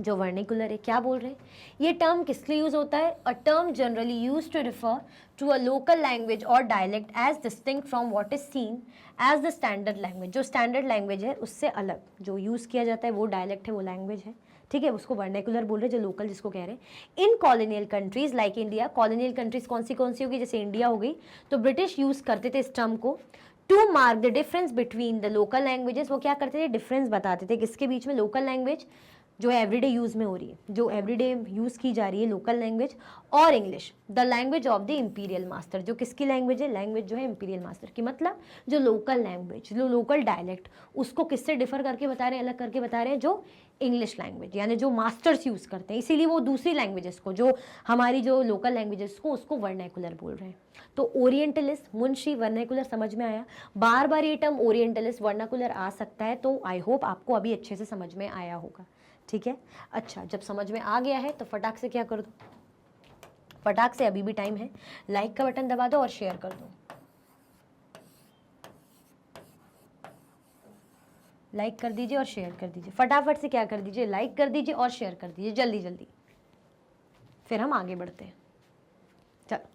जो vernacular है, क्या बोल रहे हैं, ये term किस लिए use होता है, a term generally use to refer to a local language और dialect as distinct from what is seen as the standard language. जो स्टैंडर्ड लैंग्वेज है उससे अलग जो यूज़ किया जाता है वो डायलेक्ट है, वो लैंग्वेज है। ठीक है, उसको वर्निकुलर बोल रहे हैं, जो लोकल जिसको कह रहे हैं। इन colonial countries like India, colonial countries कौन सी होगी, जैसे इंडिया हो गई, तो ब्रिटिश यूज करते थे इस टर्म को to mark the difference between the local languages. वो क्या करते थे, डिफरेंस बताते थे किसके बीच में, लोकल लैंग्वेज जो एवरीडे यूज़ में हो रही है, जो एवरीडे यूज़ की जा रही है, लोकल लैंग्वेज, और English the language of the imperial master, जो किसकी लैंग्वेज है, लैंग्वेज जो है इंपीरियल मास्टर की। मतलब जो लोकल लैंग्वेज, जो लोकल डायलेक्ट, उसको किससे डिफर करके बता रहे हैं, अलग करके बता रहे हैं, जो इंग्लिश लैंग्वेज यानी जो मास्टर्स यूज़ करते हैं। इसीलिए वो दूसरी लैंग्वेजेस को, जो हमारी जो लोकल लैंग्वेजेस को, उसको वर्नैकुलर बोल रहे हैं। तो ओरिएंटलिस्ट, मुंशी, वर्नैकुलर समझ में आया। बार बार ये टर्म ओरिएंटलिस्ट, वर्नाकुलर आ सकता है, तो आई होप आपको अभी अच्छे से समझ में आया होगा। ठीक है, अच्छा, जब समझ में आ गया है तो फटाक से क्या कर दो, फटाक से, अभी भी टाइम है, लाइक का बटन दबा दो और शेयर कर दो। लाइक कर दीजिए और शेयर कर दीजिए, फटाफट से क्या कर दीजिए, लाइक कर दीजिए और शेयर कर दीजिए, जल्दी जल्दी, फिर हम आगे बढ़ते हैं। चलो,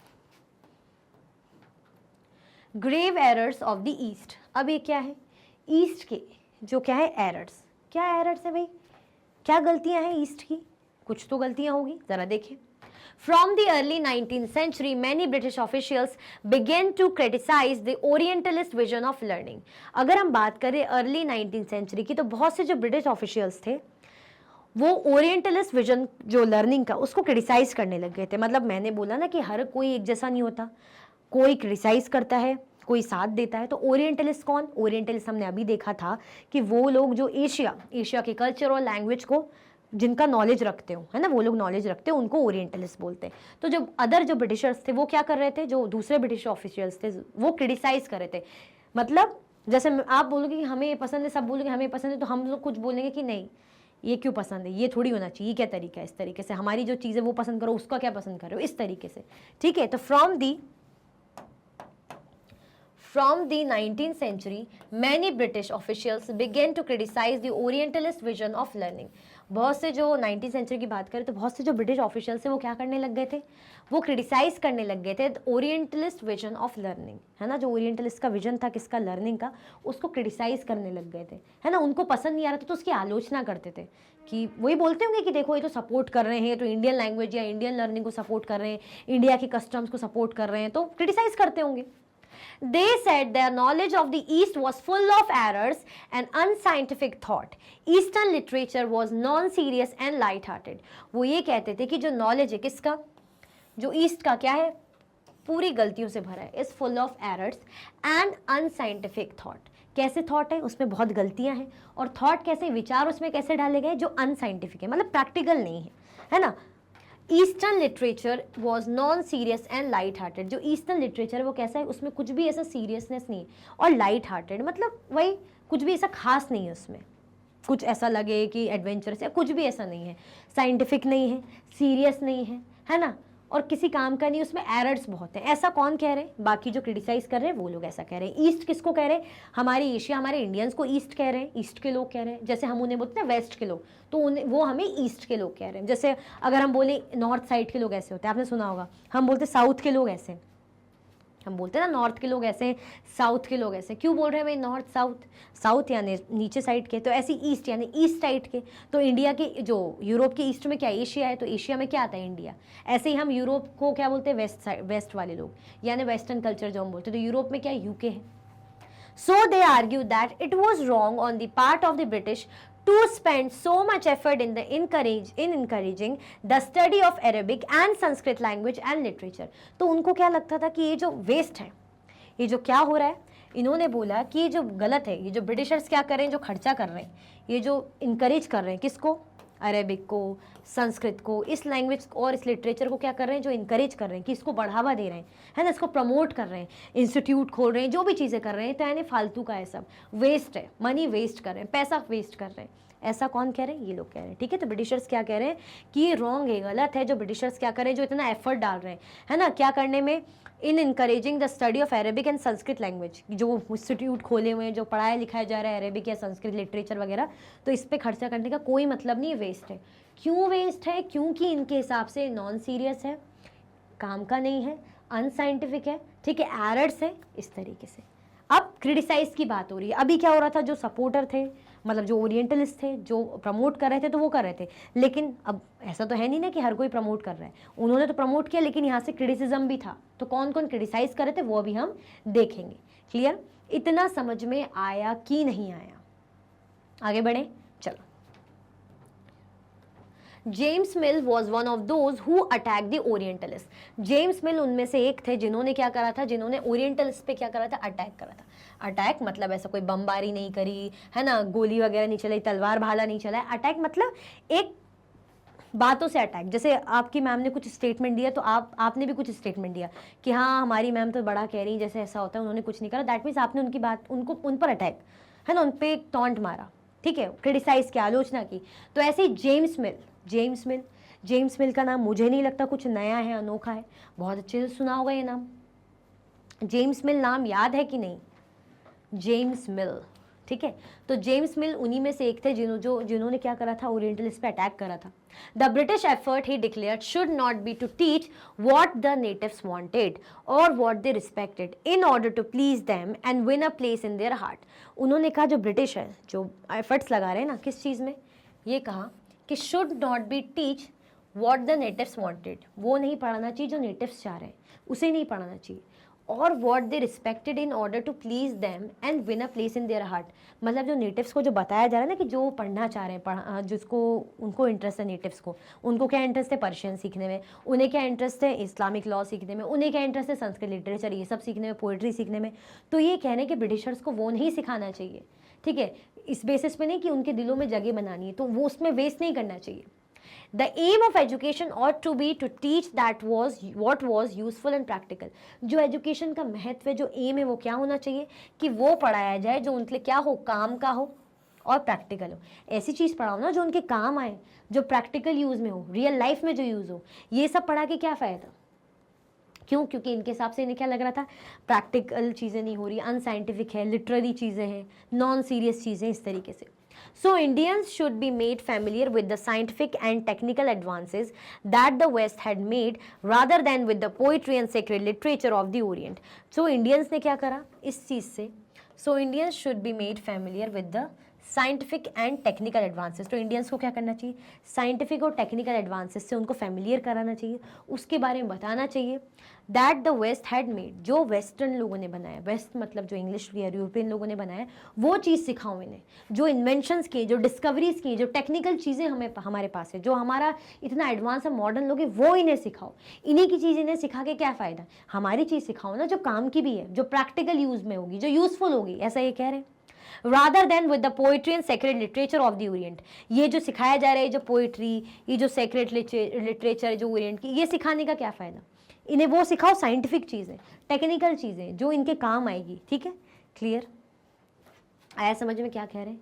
grave errors of the east. अब ये क्या है, ईस्ट के जो क्या है एरर्स, क्या एरर्स है भाई, क्या गलतियां हैं ईस्ट की, कुछ तो गलतियां होगी, जरा देखें। From the early 19th century, many British officials began to criticize the Orientalist vision of learning. अगर हम बात करें अर्ली 19th सेंचुरी की, तो बहुत से जो ब्रिटिश ऑफिशियल्स थे वो ओरिएंटलिस्ट विजन जो लर्निंग का, उसको क्रिटिसाइज करने लग गए थे। मतलब मैंने बोला ना कि हर कोई एक जैसा नहीं होता, कोई क्रिटिसाइज करता है, कोई साथ देता है। तो ओरिएंटलिस्ट कौन, ओरिएंटलिस्ट हमने अभी देखा था कि वो लोग जो एशिया के कल्चर और लैंग्वेज को जिनका नॉलेज रखते हो, है ना, वो लोग नॉलेज रखते हो, उनको ओरिएंटलिस्ट बोलते हैं। तो जो अदर जो ब्रिटिशर्स थे वो क्या कर रहे थे, जो दूसरे ब्रिटिश ऑफिशियल्स थे वो क्रिटिसाइज कर रहे थे। मतलब जैसे आप बोलोगे कि हमें ये पसंद है, सब बोलोगे हमें पसंद है, तो हम लोग कुछ बोलेंगे कि नहीं ये क्यों पसंद है, ये थोड़ी होना चाहिए, ये क्या तरीका है, इस तरीके से हमारी जो चीज़ है वो पसंद करो, उसका क्या पसंद कर रहे हो, इस तरीके से, ठीक है। तो From the 19th century, many British officials began to criticize the Orientalist vision of learning. बहुत से जो 19th सेंचुरी की बात करें तो बहुत से जो ब्रिटिश ऑफिशियल्स थे वो क्या करने लग गए थे, वो क्रिटिसाइज करने लग गए थे ओरिएंटलिस्ट विजन ऑफ लर्निंग, है ना, जो ओरिएंटलिस्ट का विजन था किसका, लर्निंग का, उसको क्रिटिसाइज करने लग गए थे, है ना, उनको पसंद नहीं आ रहा था तो उसकी आलोचना करते थे। कि वही बोलते होंगे कि देखो ये तो सपोर्ट कर रहे हैं, तो इंडियन लैंग्वेज या इंडियन लर्निंग को सपोर्ट कर रहे हैं, इंडिया की कस्टम्स को सपोर्ट कर रहे हैं, तो क्रिटिसाइज करते होंगे। They said their knowledge of the East was full of errors and unscientific thought. Eastern literature was non-serious and light-hearted. वो ये कहते थे कि जो नॉलेज है किसका, जो ईस्ट का, क्या है, पूरी गलतियों से भरा है, is full of errors and unscientific thought. कैसे थॉट है, उसमें बहुत गलतियां हैं, और थॉट कैसे, विचार उसमें कैसे डाले गए जो अनसाइंटिफिक है, मतलब प्रैक्टिकल नहीं है ना। Eastern literature was non serious and light hearted. जो ईस्टर्न लिटरेचर है वो कैसा है, उसमें कुछ भी ऐसा सीरियसनेस नहीं है, और लाइट हार्टेड मतलब वही कुछ भी ऐसा खास नहीं है उसमें, कुछ ऐसा लगे कि एडवेंचरस है, कुछ भी ऐसा नहीं है, साइंटिफिक नहीं है, सीरियस नहीं है ना, और किसी काम का नहीं, उसमें एरर्स बहुत हैं। ऐसा कौन कह रहे हैं, बाकी जो क्रिटिसाइज कर रहे हैं वो लोग ऐसा कह रहे हैं। ईस्ट किसको कह रहे हैं, हमारे एशिया, हमारे इंडियंस को ईस्ट कह रहे हैं, ईस्ट के लोग कह रहे हैं। जैसे हम उन्हें बोलते हैं वेस्ट के लोग, तो उन्हें, वो हमें ईस्ट के लोग कह रहे हैं। जैसे अगर हम बोले नॉर्थ साइड के लोग ऐसे होते हैं, आपने सुना होगा, हम बोलते साउथ के लोग ऐसे, हम बोलते हैं ना नॉर्थ के लोग ऐसे, साउथ के लोग ऐसे, क्यों बोल रहे हैं भाई नॉर्थ साउथ, साउथ यानी नीचे साइड के, तो ऐसे ईस्ट यानी ईस्ट साइड के। तो इंडिया के जो यूरोप के ईस्ट में क्या एशिया है, तो एशिया में क्या आता है, इंडिया। ऐसे ही हम यूरोप को क्या बोलते हैं, वेस्ट साइड, वेस्ट वाले लोग, यानी वेस्टर्न कल्चर जो हम बोलते हैं, तो यूरोप में क्या यूके है। So they argue that it was wrong on the part of the British to spend so much effort in encouraging the study of Arabic and Sanskrit language and literature. तो उनको क्या लगता था कि ये जो वेस्ट है, ये जो क्या हो रहा है, इन्होंने बोला कि ये जो गलत है, ये जो ब्रिटिशर्स क्या कर रहे हैं, जो खर्चा कर रहे हैं, ये जो इंकरेज कर रहे हैं किसको, अरेबिक को, संस्कृत को, इस लैंग्वेज और इस लिटरेचर को क्या कर रहे हैं, जो इंकरेज कर रहे हैं, कि इसको बढ़ावा दे रहे हैं, है ना, इसको प्रमोट कर रहे हैं, इंस्टीट्यूट खोल रहे हैं, जो भी चीज़ें कर रहे हैं, तो यानी फालतू का है, सब वेस्ट है, मनी वेस्ट कर रहे हैं, पैसा वेस्ट कर रहे हैं। ऐसा कौन कह रहे हैं, ये लोग कह रहे हैं, ठीक है। तो ब्रिटिशर्स क्या कह रहे हैं कि ये रॉन्ग है, गलत है, जो ब्रिटिशर्स क्या कर रहे हैं, जो इतना एफर्ट डाल रहे हैं, है ना, क्या करने में, in encouraging the study of Arabic and Sanskrit language, जो इंस्टीट्यूट खोले हुए हैं, जो पढ़ाया लिखाया जा रहा है अरेबिक या संस्कृत लिटरेचर वगैरह, तो इस पर खर्चा करने का कोई मतलब नहीं, वेस्ट है। क्यों वेस्ट है, क्योंकि इनके हिसाब से नॉन सीरियस है, काम का नहीं है, अनसाइंटिफिक है, ठीक है, एरर्स है, इस तरीके से। अब क्रिटिसाइज की बात हो रही है। अभी क्या हो रहा था, जो सपोर्टर थे, मतलब जो ओरिएंटलिस्ट थे, जो प्रमोट कर रहे थे, तो वो कर रहे थे, लेकिन अब ऐसा तो है नहीं ना कि हर कोई प्रमोट कर रहा है, उन्होंने तो प्रमोट किया, लेकिन यहाँ से क्रिटिसिज्म भी था। तो कौन कौन क्रिटिसाइज कर रहे थे वो भी हम देखेंगे। क्लियर, इतना समझ में आया कि नहीं आया, आगे बढ़े, चलो। James mill was one of those who attack the orientalist. James मिल उनमें से एक थे जिन्होंने क्या करा था, जिन्होंने ओरिएंटलिस्ट पे क्या करा था, अटैक करा था। अटैक मतलब ऐसा कोई बमबारी नहीं करी, है ना, गोली वगैरह नहीं चलाई, तलवार भाला नहीं चला। अटैक मतलब एक बातों से अटैक, जैसे आपकी मैम ने कुछ स्टेटमेंट दिया तो आपने भी कुछ स्टेटमेंट दिया कि हाँ हमारी मैम तो बड़ा कह रही, जैसे ऐसा होता है, उन्होंने कुछ नहीं करा, दैट मीन्स आपने उनकी बात, उनको उन पर अटैक, है ना, उन पर एक टॉन्ट मारा, ठीक है, क्रिटिसाइज किया, आलोचना की। तो ऐसे ही जेम्स मिल का नाम मुझे नहीं लगता कुछ नया है, अनोखा है, बहुत अच्छे से सुना होगा ये नाम। जेम्स मिल नाम याद है कि नहीं, जेम्स मिल, ठीक है। तो जेम्स मिल उन्हीं में से एक थे जिन्होंने क्या करा था, ओरिएंटलिस्ट पे अटैक करा था। The British effort he declared should not be to teach what the natives wanted और what they respected in order to please them and win a place in their heart. उन्होंने कहा, जो British है, जो efforts लगा रहे हैं ना, किस चीज़ में, ये कहा कि should not B teach what the natives wanted, वो नहीं पढ़ाना चाहिए जो नेटिव्स चाह रहे हैं, उसे नहीं पढ़ाना चाहिए, और what they respected in order to please them and win a place in their heart. मतलब जो नेटिव्स को जो बताया जा रहा है ना कि जो पढ़ना चाह रहे हैं, जिसको उनको इंटरेस्ट है, नेटिव्स को, उनको क्या इंटरेस्ट है, पर्शियन सीखने में, उन्हें क्या इंटरेस्ट है, इस्लामिक लॉ सीखने में, उन्हें क्या इंटरेस्ट है, संस्कृत लिटरेचर, ये सब सीखने में, पोइट्री सीखने में। तो ये कहने के ब्रिटिशर्स को वो नहीं सिखाना चाहिए, ठीक है, इस बेसिस पे नहीं कि उनके दिलों में जगह बनानी है, तो वो उसमें वेस्ट नहीं करना चाहिए। The aim of education ought to be to teach that was what was useful and practical. जो एजुकेशन का महत्व है, जो एम है, वो क्या होना चाहिए कि वो पढ़ाया जाए जो उनके लिए क्या हो, काम का हो और प्रैक्टिकल हो। ऐसी चीज़ पढ़ाओ ना जो उनके काम आए, जो प्रैक्टिकल यूज़ में हो, रियल लाइफ में जो यूज़ हो। ये सब पढ़ा के क्या फ़ायदा? क्यों? क्योंकि इनके हिसाब से इन्हें क्या लग रहा था, प्रैक्टिकल चीज़ें नहीं हो रही, अनसाइंटिफिक है, लिटररी चीज़ें हैं, नॉन सीरियस चीज़ें, इस तरीके से। So Indians should be made familiar with the scientific and technical advances that the West had made rather than with the poetry and sacred literature of the Orient. So Indians ने क्या करा इस चीज़ से? So Indians should be made familiar with the scientific and technical advances. तो Indians को क्या करना चाहिए, साइंटिफिक और टेक्निकल एडवांसेस से उनको फेमिलियर कराना चाहिए, उसके बारे में बताना चाहिए। That the west had made, जो वेस्टर्न लोगों ने बनाया, वेस्ट मतलब जो इंग्लिश या यूरोपियन लोगों ने बनाया, वो चीज़ सिखाओ इन्हें। जो इन्वेंशंस की, जो डिस्कवरीज की, जो टेक्निकल चीज़ें हमारे पास है, जो हमारा इतना एडवांस है मॉडर्न लोग है, वो इन्हें सिखाओ। इन्हीं की चीज़ इन्हें सिखा के क्या फ़ायदा, हमारी चीज़ सिखाओ ना जो काम की भी है, जो प्रैक्टिकल यूज़ में होगी, जो यूज़फुल होगी, ऐसा ये कह रहे हैं। rather than with the poetry and sacred literature of the Orient. ये जो सिखाया जा रहा है, जो पोइट्री, ये जो सेक्रेट लिटरेचर है जो ओरिएंट की, ये सिखाने का क्या फ़ायदा? इन्हें वो सिखाओ साइंटिफिक चीज़ें, टेक्निकल चीज़ें जो इनके काम आएगी। ठीक है, क्लियर आया समझ में क्या कह रहे हैं?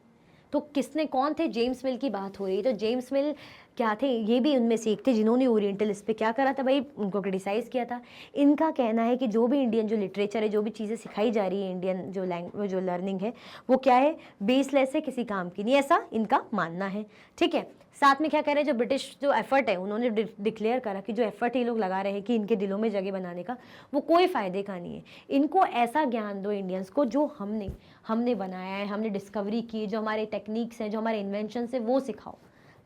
तो किसने, कौन थे? जेम्स मिल की बात हो रही है। तो जेम्स मिल क्या थे? ये भी उनमें से एक थे जिन्होंने ओरिएंटलिस्ट पे क्या करा था भाई, उनको क्रिटिसाइज़ किया था। इनका कहना है कि जो भी इंडियन जो लिटरेचर है, जो भी चीज़ें सिखाई जा रही है, इंडियन जो लैंग्वेज जो लर्निंग है, वो क्या है, बेसलेस है, किसी काम की नहीं, ऐसा इनका मानना है। ठीक है, साथ में क्या कह रहे हैं, जो ब्रिटिश जो एफर्ट है, उन्होंने डिक्लेयर करा कि जो एफर्ट ये लोग लगा रहे हैं कि इनके दिलों में जगह बनाने का, वो कोई फ़ायदे का नहीं है। इनको ऐसा ज्ञान दो इंडियंस को जो हमने बनाया है, हमने डिस्कवरी की, जो हमारे टेक्निक्स हैं, जो हमारे इन्वेंशन है, वो सिखाओ।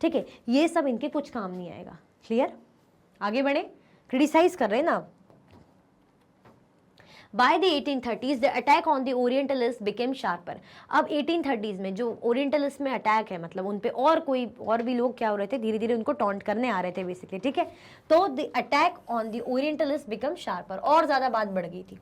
ठीक है, ये सब इनके कुछ काम नहीं आएगा। क्लियर, आगे बढ़े, क्रिटिसाइज कर रहे हैं ना। By the 1830s, the attack on the Orientalists became sharper. अब 1830s में जो ओरिएंटलिस्ट में अटैक है, मतलब उन पे और भी लोग क्या हो रहे थे, धीरे धीरे उनको टॉन्ट करने आ रहे थे बेसिकली। ठीक है, तो the attack on the orientalist become sharper, और ज़्यादा बात बढ़ गई थी।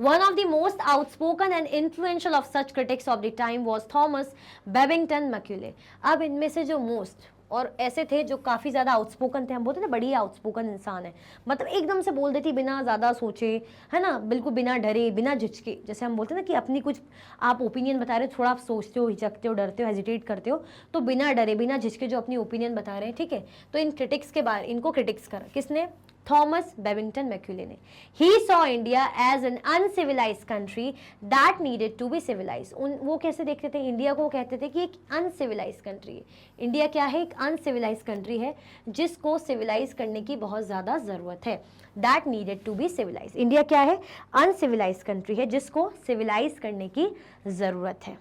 One of the most outspoken and influential of such critics of the time was Thomas Babington Macaulay. अब इनमें से जो मोस्ट और ऐसे थे जो काफ़ी ज़्यादा आउटस्पोकन थे, हम बोलते थे बड़ी आउटस्पोकन इंसान है, मतलब एकदम से बोल देती बिना ज़्यादा सोचे, है ना, बिल्कुल बिना डरे, बिना झिझके। जैसे हम बोलते हैं ना कि अपनी कुछ आप ओपिनियन बता रहे हो, थोड़ा आप सोचते हो, हिचकते हो, डरते हो, हेजिटेट करते हो, तो बिना डरे बिना झिझके जो अपनी ओपिनियन बता रहे हैं। ठीक है, तो इन क्रिटिक्स के बारे, इनको क्रिटिक्स करा किसने, थॉमस बेबिंगटन मैक्यूले ने। He saw India as an uncivilised country that needed to be civilise. वो कैसे देखते थे इंडिया को? कहते थे कि एक अनसिविलाइज कंट्री है इंडिया। क्या है? एक अनसिविलाइज कंट्री है जिसको सिविलाइज करने की बहुत ज़्यादा ज़रूरत है। That needed to be civilise. India क्या है? अनसिविलाइज कंट्री है जिसको सिविलाइज करने की ज़रूरत है।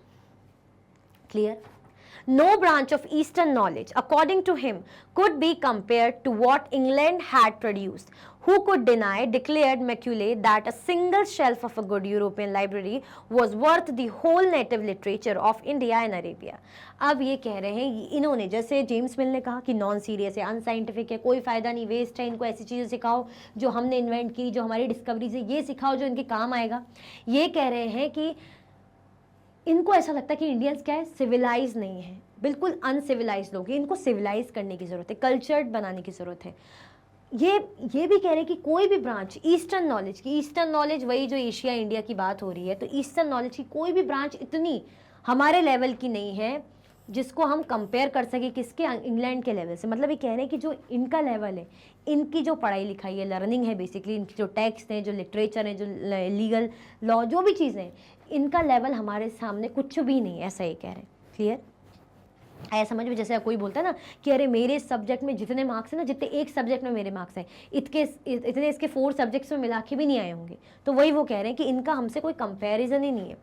Clear? No branch of Eastern knowledge, according to him, could be compared to what England had produced. Who could deny, declared Macaulay, that a single shelf of a good European library was worth the whole native literature of India and Arabia. अब ये कह रहे हैं, इन्होंने, जैसे James मिल ने कहा कि नॉन सीरियस है, अनसाइंटिफिक है, कोई फ़ायदा नहीं, वेस्ट है, इनको ऐसी चीज़ें सिखाओ जो हमने इन्वेंट की, जो हमारी डिस्कवरीज है, ये सिखाओ जो इनके काम आएगा। ये कह रहे हैं कि इनको ऐसा लगता है कि इंडियंस क्या है, सिविलाइज नहीं है, बिल्कुल अनसिविलाइज लोग हैं, इनको सिविलाइज करने की ज़रूरत है, कल्चर्ड बनाने की ज़रूरत है। ये भी कह रहे हैं कि कोई भी ब्रांच ईस्टर्न नॉलेज की, ईस्टर्न नॉलेज वही जो एशिया इंडिया की बात हो रही है, तो ईस्टर्न नॉलेज की कोई भी ब्रांच इतनी हमारे लेवल की नहीं है जिसको हम कंपेयर कर सके किसके, इंग्लैंड के लेवल से। मतलब ये कह रहे हैं कि जो इनका लेवल है, इनकी जो पढ़ाई लिखाई है, लर्निंग है, बेसिकली इनकी जो टेक्स्ट है, जो लिटरेचर है, जो लीगल लॉ, जो भी चीज़ें हैं, इनका लेवल हमारे सामने कुछ भी नहीं, ऐसा ये कह रहे हैं। क्लियर आया समझ में? जैसे कोई बोलता है ना कि अरे मेरे सब्जेक्ट में जितने मार्क्स हैं ना, जितने एक सब्जेक्ट में मेरे मार्क्स हैं, इतने इसके 4 सब्जेक्ट्स में मिला के भी नहीं आए होंगे। तो वही वो कह रहे हैं कि इनका हमसे कोई कंपैरिजन ही नहीं है।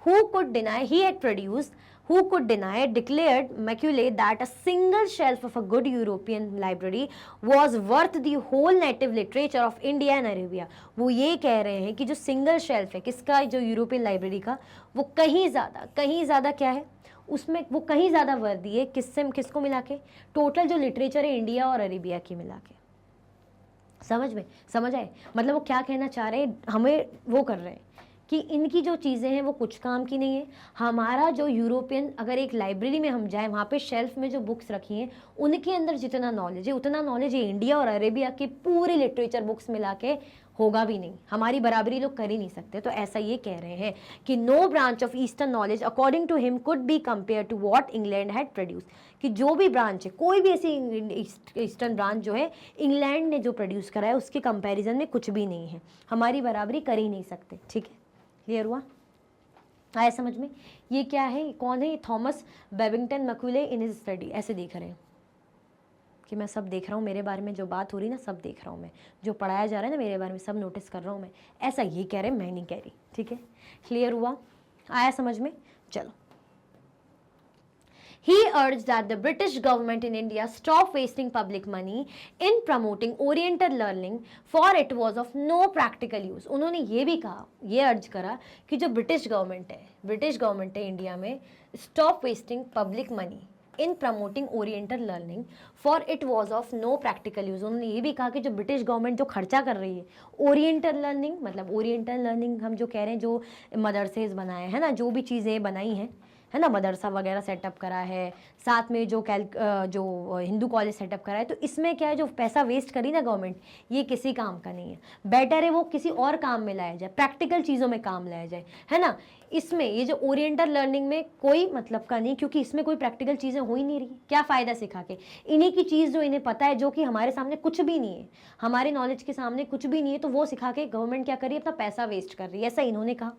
Who could deny, he had produced, who could deny, declared Macaulay, that a single shelf of a good European library was worth the whole native literature of India and Arabia. वो ये कह रहे हैं कि जो single shelf है किसका, जो यूरोपियन लाइब्रेरी का, वो कहीं ज़्यादा क्या है, उसमें वो कहीं ज़्यादा वर्दी है किसको मिला के, टोटल जो लिटरेचर है इंडिया और अरेबिया की मिला के। समझ आए? मतलब वो क्या कहना चाह रहे हैं, हमें वो कर रहे हैं कि इनकी जो चीज़ें हैं वो कुछ काम की नहीं है। हमारा जो यूरोपियन, अगर एक लाइब्रेरी में हम जाएं, वहाँ पे शेल्फ में जो बुक्स रखी हैं उनके अंदर जितना नॉलेज है उतना नॉलेज है इंडिया और अरेबिया की पूरी लिटरेचर बुक्स मिला के होगा भी नहीं। हमारी बराबरी लोग कर ही नहीं सकते। तो ऐसा ये कह रहे हैं कि no branch of eastern knowledge according to him could be compare to what England had produce, कि जो भी ब्रांच है, कोई भी ऐसी ईस्टर्न ब्रांच जो है इंग्लैंड ने जो प्रोड्यूस करा है उसके कंपैरिजन में कुछ भी नहीं है, हमारी बराबरी कर ही नहीं सकते। ठीक है, क्लियर हुआ, आया समझ में। ये क्या है, कौन है, Thomas Babington Macaulay in his study. ऐसे देख रहे हैं कि मैं सब देख रहा हूँ, मेरे बारे में जो बात हो रही ना सब देख रहा हूँ मैं, जो पढ़ाया जा रहा है ना मेरे बारे में सब नोटिस कर रहा हूँ मैं, ऐसा ये कह रहे हैं, मैं नहीं कह रही। ठीक है, क्लियर हुआ, आया समझ में। चलो, he urged that the British government in India stop wasting public money in promoting Oriental learning, for it was of no practical use। उन्होंने ये भी कहा, ये अर्ज करा कि जो ब्रिटिश गवर्नमेंट है इंडिया में, stop wasting public money in promoting Oriental learning, for it was of no practical use। उन्होंने ये भी कहा कि जो ब्रिटिश गवर्नमेंट जो खर्चा कर रही है ओरिएंटल लर्निंग, मतलब ओरिएंटल लर्निंग हम जो कह रहे हैं, जो मदरसेज बनाए हैं ना, जो भी चीज़ें बनाई हैं है ना, मदरसा वगैरह सेटअप करा है, साथ में जो जो हिंदू कॉलेज सेटअप करा है, तो इसमें क्या है, जो पैसा वेस्ट करी ना गवर्नमेंट, ये किसी काम का नहीं है। बेटर है वो किसी और काम में लाया जाए, प्रैक्टिकल चीज़ों में काम लाया जाए, है ना। इसमें ये जो ओरिएंटल लर्निंग में कोई मतलब का नहीं, क्योंकि इसमें कोई प्रैक्टिकल चीज़ें हो ही नहीं रही, क्या फ़ायदा सिखा के। इन्हीं की चीज़ जो इन्हें पता है, जो कि हमारे सामने कुछ भी नहीं है, हमारे नॉलेज के सामने कुछ भी नहीं है, तो वो सिखा के गवर्नमेंट क्या कर रही है, अपना पैसा वेस्ट कर रही है, ऐसा इन्होंने कहा।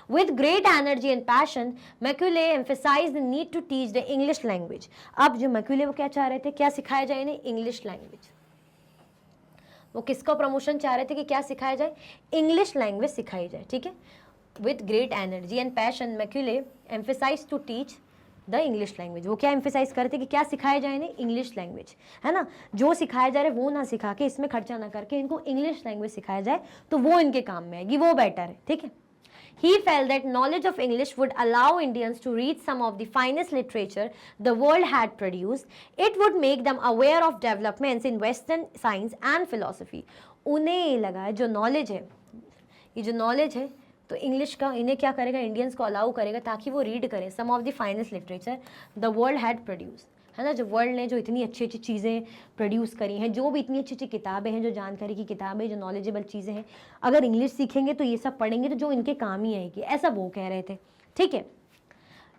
With great energy and passion, Macaulay emphasized the need to teach the English language। अब जो मैक्यूले वो क्या चाह रहे थे, क्या सिखाया जाए इन्हें, इंग्लिश लैंग्वेज। वो किसका प्रमोशन चाह रहे थे कि क्या सिखाया जाए, इंग्लिश लैंग्वेज सिखाई जाए। ठीक है, with great energy and passion Macaulay emphasized to teach the English language. वो क्या एम्फेसाइज करते कि क्या सिखाया जाए इन्हें, इंग्लिश लैंग्वेज, है ना। जो सिखाया जा रहा है वो ना सिखा के, इसमें खर्चा ना करके इनको इंग्लिश लैंग्वेज सिखाया जाए, तो वो इनके काम में आएगी, वो बेटर है। ठीक है, he felt that knowledge of English would allow Indians to read some of the finest literature the world had produced। It would make them aware of developments in Western science and philosophy। उन्हें लगा जो knowledge है, ये जो knowledge है, तो English का इन्हें क्या करेगा, इंडियंस को अलाउ करेगा ताकि वो रीड करें some of the finest literature the world had produce, है ना। जो वर्ल्ड ने जो इतनी अच्छी अच्छी चीज़ें प्रोड्यूस करी हैं, जो भी इतनी अच्छी अच्छी किताबें हैं, जो जानकारी की किताबें, जो नॉलेजेबल चीज़ें हैं, अगर इंग्लिश सीखेंगे तो ये सब पढ़ेंगे तो जो इनके काम ही आएगी, ऐसा वो कह रहे थे। ठीक है,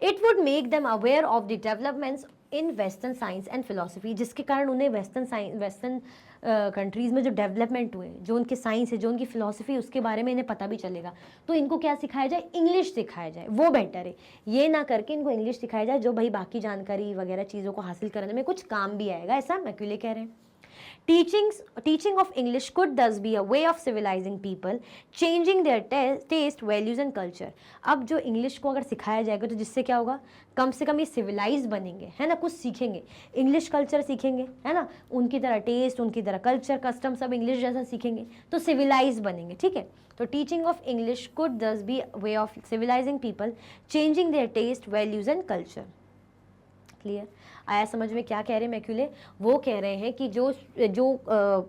it would make them aware of the developments in western science and philosophy, जिसके कारण उन्हें वेस्टर्न कंट्रीज़ में जो डेवलपमेंट हुए, जो उनके साइंस है, जो उनकी फिलोसफी, उसके बारे में इन्हें पता भी चलेगा। तो इनको क्या सिखाया जाए, इंग्लिश सिखाया जाए, वो बेटर है। ये ना करके इनको इंग्लिश सिखाया जाए, जो भाई बाकी जानकारी वगैरह चीज़ों को हासिल करने में कुछ काम भी आएगा, ऐसा मैक्यूले कह रहे हैं। Teaching of English could thus be a way of civilizing people, changing their taste, values and culture। अब जो इंग्लिश को अगर सिखाया जाएगा तो जिससे क्या होगा, कम से कम ये सिविलाइज बनेंगे, है ना, कुछ सीखेंगे, इंग्लिश कल्चर सीखेंगे, है ना, उनकी तरह टेस्ट, उनकी तरह कल्चर, कस्टम सब इंग्लिश जैसा सीखेंगे तो सिविलाइज बनेंगे। ठीक है, तो teaching of English could thus be way of civilising people, changing their taste, values and culture. Clear, आया समझ में क्या कह रहे हैं मैक्यूले। वो कह रहे हैं कि जो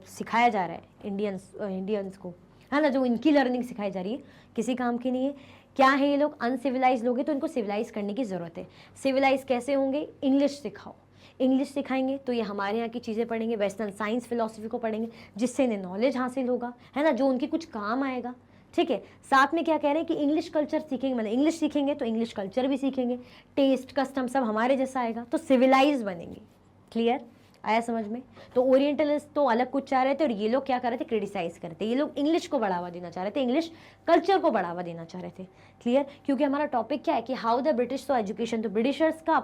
सिखाया जा रहा है इंडियंस को, है ना, जो इनकी लर्निंग सिखाई जा रही है किसी काम की नहीं है। क्या है, ये लोग अनसिविलाइज लोग हैं, तो इनको सिविलाइज करने की ज़रूरत है। सिविलाइज कैसे होंगे, इंग्लिश सिखाओ, इंग्लिश सिखाएंगे तो ये हमारे यहाँ की चीज़ें पढ़ेंगे, वेस्टर्न साइंस फिलोसफी को पढ़ेंगे, जिससे इन्हें नॉलेज हासिल होगा, है ना, जो उनकी कुछ काम आएगा। ठीक है, साथ में क्या कह रहे हैं कि इंग्लिश कल्चर सीखेंगे, मतलब इंग्लिश सीखेंगे तो इंग्लिश कल्चर भी सीखेंगे, टेस्ट कस्टम सब हमारे जैसा आएगा, तो सिविलाइज बनेंगे। क्लियर, आया समझ में। तो ओरिएंटलिस्ट तो अलग कुछ चाह रहे थे और ये लोग क्या कर रहे थे, क्रिटिसाइज करते, ये लोग इंग्लिश को बढ़ावा देना चाह रहे थे, इंग्लिश कल्चर को बढ़ावा देना चाह रहे थे। क्लियर, क्योंकि हमारा टॉपिक क्या है कि हाउ द ब्रिटिश तो एजुकेशन, तो ब्रिटिशर्स का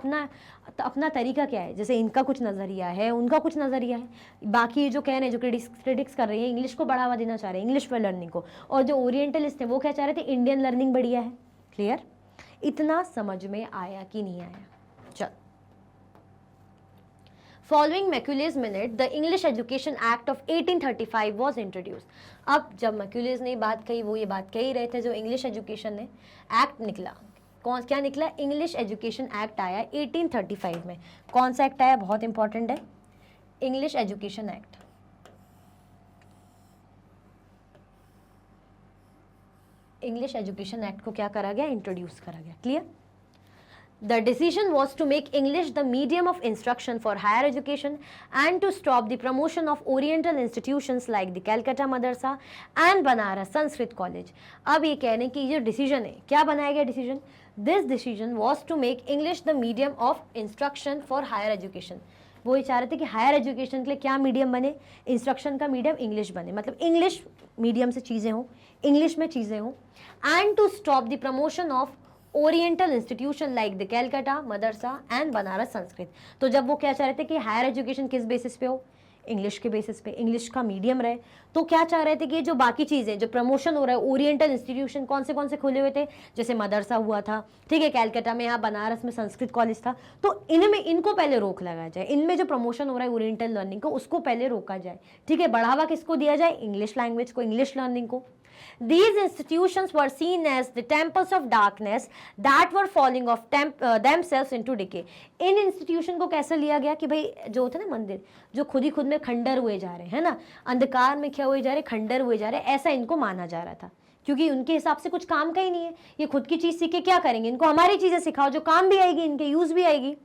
अपना तरीका क्या है, जैसे इनका कुछ नज़रिया है, उनका कुछ नज़रिया है, बाकी जो कह रहे हैं, जो क्रिटिक्स कर रहे हैं, इंग्लिश को बढ़ावा देना चाह रहे हैं, इंग्लिश पर लर्निंग को, और जो ओरिएंटलिस्ट है वो क्या चाह रहे थे, इंडियन लर्निंग बढ़िया है। क्लियर, इतना समझ में आया कि नहीं आया। चल, Following Macaulay's minute, the English Education Act of 1835 was introduced। अब जब मैक्यूलेज ने बात कही, वो ये बात कह ही रहे थे, जो इंग्लिश एजुकेशन है एक्ट निकला, कौन क्या निकला, इंग्लिश एजुकेशन एक्ट आया 1835 में। कौन सा एक्ट आया, बहुत इंपॉर्टेंट है, English education act. English education act को क्या करा गया, इंट्रोड्यूस करा गया। Clear? The decision was to make English the medium of instruction for higher education and to stop the promotion of Oriental institutions like the Calcutta Madrasa and Banaras Sanskrit College. अब ये कह रहे हैं कि ये decision है, क्या बनाया गया decision? This decision was to make English the medium of instruction for higher education. वो ये चाह रहे थे कि हायर एजुकेशन के लिए क्या मीडियम बने, इंस्ट्रक्शन का मीडियम इंग्लिश बने, मतलब इंग्लिश मीडियम से चीज़ें हों, इंग्लिश में चीज़ें हों, and to stop the promotion of oriental institution like the Calcutta Madrasa and Banaras Sanskrit. तो जब वो क्या चाह रहे थे कि हायर एजुकेशन किस बेसिस पे हो, इंग्लिश के बेसिस पे, इंग्लिश का मीडियम रहे, तो क्या चाह रहे थे कि जो बाकी चीज़ें जो प्रमोशन हो रहा है, ओरिएंटल इंस्टीट्यूशन कौन से खुले हुए थे, जैसे मदरसा हुआ था, ठीक है, कैलकाटा में, यहाँ बनारस में संस्कृत कॉलेज था, तो इनमें इनको पहले रोक लगाया जाए, इनमें जो प्रमोशन हो रहा है ओरिएंटल लर्निंग को उसको पहले रोका जाए, ठीक है, बढ़ावा किसको दिया जाए, इंग्लिश लैंग्वेज को, इंग्लिश लर्निंग को। These institutions were seen as the temples of darkness that were falling off themselves into decay. In institution को कैसे लिया गया कि भाई जो होते हैं ना मंदिर, जो खुद ही खुद में खंडर हुए जा रहे हैं ना, अंधकार में क्या हुए जा रहे, खंडर हुए जा रहे, ऐसा इनको माना जा रहा था, क्योंकि उनके हिसाब से कुछ काम का ही नहीं है, ये खुद की चीज़ सीख के क्या करेंगे, इनको हमारी चीज़ें सिखाओ जो काम भी आएगी, इनके यूज़ भी आएगी।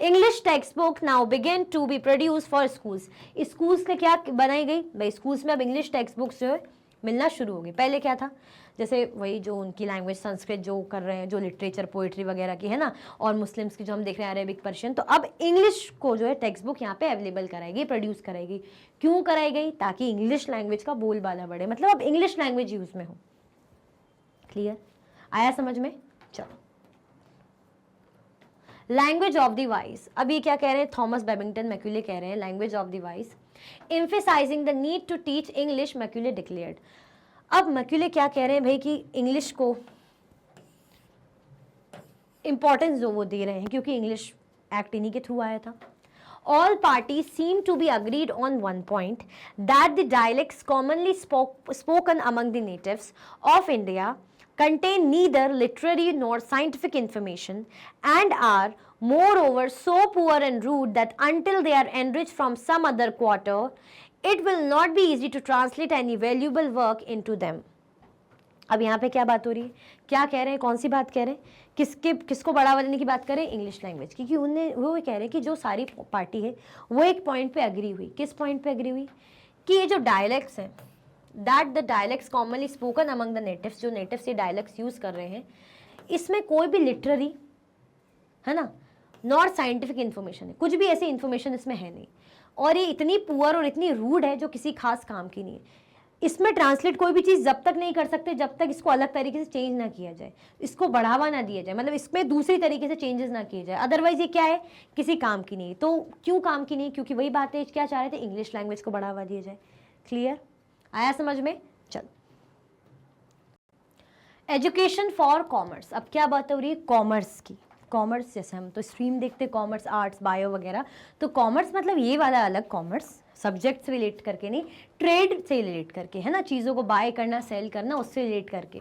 English text book now began to be produce for schools. Schools के क्या बनाई गई भाई, स्कूल्स में अब इंग्लिश टेक्स्ट बुक्स जो है मिलना शुरू हो गई। पहले क्या था, जैसे वही जो उनकी लैंग्वेज संस्कृत जो कर रहे हैं, जो लिटरेचर पोइट्री वगैरह की है ना, और मुस्लिम्स की जो हम देख रहे हैं अरेबिक पर्शियन, तो अब इंग्लिश को जो है टेक्स्ट बुक यहाँ पे अवेलेबल कराएगी, प्रोड्यूस कराएगी। क्यों कराई गई? ताकि इंग्लिश लैंग्वेज का बोलबाला बढ़े, मतलब अब इंग्लिश लैंग्वेज यूज में हो। क्लियर? आया समझ में? चलो, लैंग्वेज ऑफ द वाइज। अब ये क्या कह रहे हैं, थॉमस बेबिंगटन मैक्यूले कह रहे हैं, language of the wise emphasizing the need to teach English, Macaulay declared। अब मैक्यूले क्या कह रहे हैं भाई कि इंग्लिश को इंपॉर्टेंस जो वो दे रहे हैं, क्योंकि इंग्लिश एक्ट इन्हीं के थ्रू आया था। All parties seem to be agreed on one point, that the dialects commonly spoken among the natives of India contain neither literary nor scientific information and are moreover so poor and rude that until they are enriched from some other quarter, it will not be easy to translate any valuable work into them। अब यहाँ पे क्या बात हो रही है, क्या कह रहे हैं, कौन सी बात कह रहे हैं, किसको बढ़ावा देने की बात करें, इंग्लिश लैंग्वेज की। क्योंकि उन्हें वो कह रहे हैं कि जो सारी पार्टी है वो एक पॉइंट पे एग्री हुई। किस पॉइंट पे एग्री हुई? कि ये जो डायलेक्ट्स हैं, that the dialects commonly spoken among the natives, जो नेटिव्स ये डायलेक्ट्स यूज कर रहे हैं, इसमें कोई भी लिटरेरी है ना, नॉट साइंटिफिक इन्फॉर्मेशन है, कुछ भी ऐसी इन्फॉर्मेशन इसमें है नहीं, और ये इतनी पुअर और इतनी रूड है जो किसी खास काम की नहीं है। इसमें ट्रांसलेट कोई भी चीज़ जब तक नहीं कर सकते जब तक इसको अलग तरीके से चेंज ना किया जाए, इसको बढ़ावा ना दिया जाए, मतलब इसमें दूसरी तरीके से चेंजेस ना किए जाए, अदरवाइज ये क्या है, किसी काम की नहीं। तो क्यों काम की नहीं? क्योंकि वही बात है, क्या चाह रहे थे, इंग्लिश लैंग्वेज को बढ़ावा दिया जाए। क्लियर? आया समझ में? चल, एजुकेशन फॉर कॉमर्स। अब क्या बात हो रही है, कॉमर्स की। कॉमर्स जैसे हम तो स्ट्रीम देखते हैं, कॉमर्स, आर्ट्स, बायो वगैरह, तो कॉमर्स मतलब ये वाला अलग कॉमर्स, सब्जेक्ट से रिलेट करके नहीं, ट्रेड से रिलेट करके, है ना, चीज़ों को बाय करना, सेल करना, उससे रिलेट करके।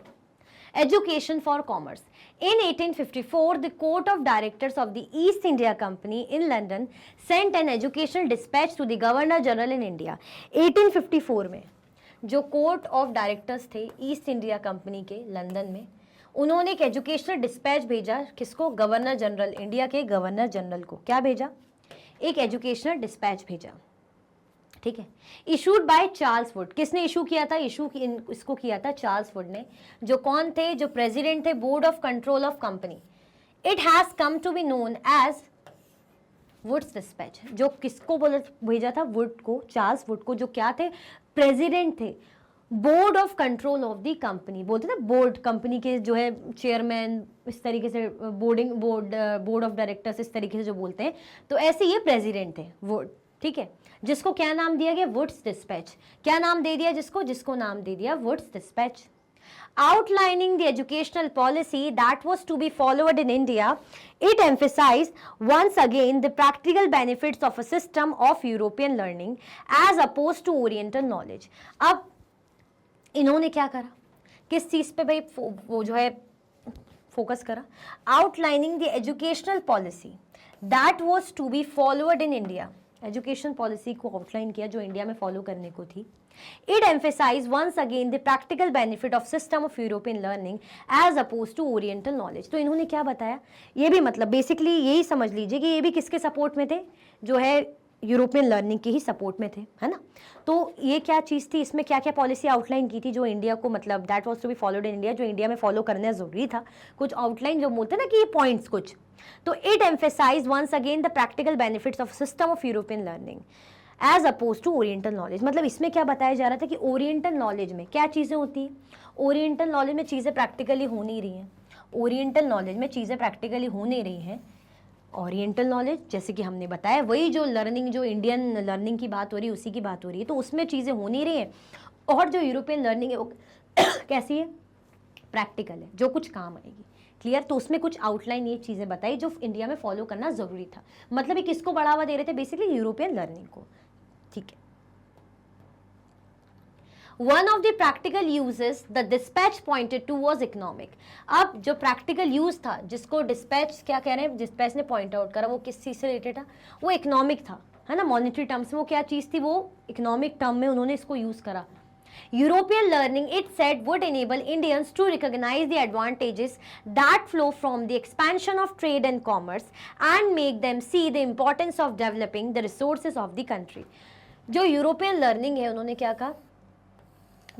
Education for commerce. In 1854, the Court of Directors of the East India Company in London sent an educational dispatch to the Governor General in India। 1854 में जो कोर्ट ऑफ डायरेक्टर्स थे east India company के London में, उन्होंने एक educational dispatch भेजा, किसको? Governor general, India के गवर्नर जनरल को। क्या भेजा? एक एजुकेशनल डिस्पैच भेजा, ठीक है, इशूड बाय चार्ल्स वुड। किसने इशू किया था? इसको किया था चार्ल्स वुड ने, जो कौन थे? जो प्रेसिडेंट थे board of control of company. It has come to be known as Wood's dispatch. जो किसको भेजा था? वुड को, चार्ल्स वुड को, जो क्या थे? प्रेसिडेंट थे board of control of the company. बोलते ना बोर्ड, कंपनी के जो है चेयरमैन, इस तरीके से बोर्ड ऑफ डायरेक्टर्स, इस तरीके से जो बोलते हैं, तो ऐसे ये प्रेसिडेंट थे वुड, ठीक है, जिसको क्या नाम दिया गया? Wood's dispatch. क्या नाम दे दिया? जिसको नाम दे दिया Wood's dispatch. Outlining the educational policy that was to be followed in India, it emphasized once again the practical benefits of a system of European learning as opposed to Oriental knowledge। अब इन्होंने क्या करा, किस चीज़ पे भाई वो जो है फोकस करा? Outlining the educational policy that was to be followed in India। Education policy को आउटलाइन किया जो इंडिया में फॉलो करने को थी. It emphasized once again the practical benefit of system of European learning as opposed to Oriental knowledge. तो इन्होंने क्या बताया, ये भी मतलब बेसिकली यही समझ लीजिए कि ये भी किसके सपोर्ट में थे, जो है यूरोपियन लर्निंग के ही सपोर्ट में थे, है ना. तो ये क्या चीज़ थी, इसमें क्या क्या पॉलिसी आउटलाइन की थी जो इंडिया को मतलब that was to be followed in India, जो इंडिया में फॉलो करना ज़रूरी था. कुछ आउटलाइन जो बोलते हैं ना कि ये पॉइंट्स कुछ, तो it emphasise once again the practical benefits of system of European learning as oppose to oriental knowledge. मतलब इसमें क्या बताया जा रहा था कि ओरिएंटल नॉलेज में क्या चीज़ें होती हैं, ओरिएंटल नॉलेज में चीज़ें प्रैक्टिकली हो नहीं रही हैं, ओरिएंटल नॉलेज में चीज़ें प्रैक्टिकली हो नहीं रही हैं. ओरिएंटल नॉलेज जैसे कि हमने बताया वही जो लर्निंग, जो इंडियन लर्निंग की बात हो रही है उसी की बात हो रही है, तो उसमें चीज़ें हो नहीं रही हैं. और जो यूरोपियन लर्निंग है वो कैसी है, प्रैक्टिकल है, जो कुछ काम आएगी. क्लियर. तो उसमें कुछ आउटलाइन ये चीज़ें बताई जो इंडिया में फॉलो करना ज़रूरी था. मतलब ये किसको बढ़ावा दे रहे थे, बेसिकली यूरोपियन लर्निंग को. ठीक है. One of the practical uses the dispatch pointed to was economic. अब जो practical use था, जिसको dispatch क्या कह रहे हैं, dispatch ने point out करा, वो किस चीज़ से related था, वो economic था, है ना. monetary terms में वो क्या चीज़ थी, वो economic term में उन्होंने इसको use करा. European learning, it said, would enable Indians to recognize the advantages that flow from the expansion of trade and commerce and make them see the importance of developing the resources of the country. जो European learning है उन्होंने क्या कहा,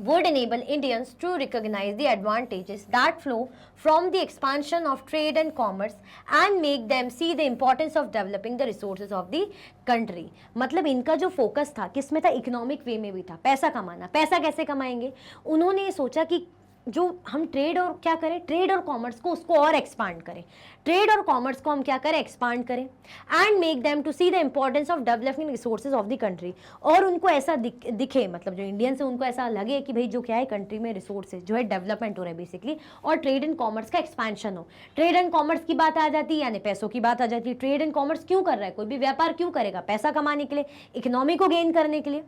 would enable Indians to recognize the advantages that flow from the expansion of trade and commerce and make them see the importance of developing the resources of the country. मतलब इनका जो focus था किस में था, इकोनॉमिक वे में भी था, पैसा कमाना. पैसा कैसे कमाएंगे, उन्होंने ये सोचा कि जो हम ट्रेड और क्या करें, ट्रेड और कॉमर्स को उसको और एक्सपांड करें, ट्रेड और कॉमर्स को हम क्या करें, एक्सपांड करें. And make them to see the importance of developing resources of the country. और उनको ऐसा दिखे, मतलब जो इंडियंस है उनको ऐसा लगे कि भाई जो क्या है कंट्री में रिसोर्सेज जो है डेवलपमेंट हो रहा है बेसिकली, और ट्रेड एंड कॉमर्स का एक्सपेंशन हो. ट्रेड एंड कॉमर्स की बात आ जाती है यानी पैसों की बात आ जाती है. ट्रेड एंड कॉमर्स क्यों कर रहा है, कोई भी व्यापार क्यों करेगा, पैसा कमाने के लिए, इकोनॉमी को गेन करने के लिए.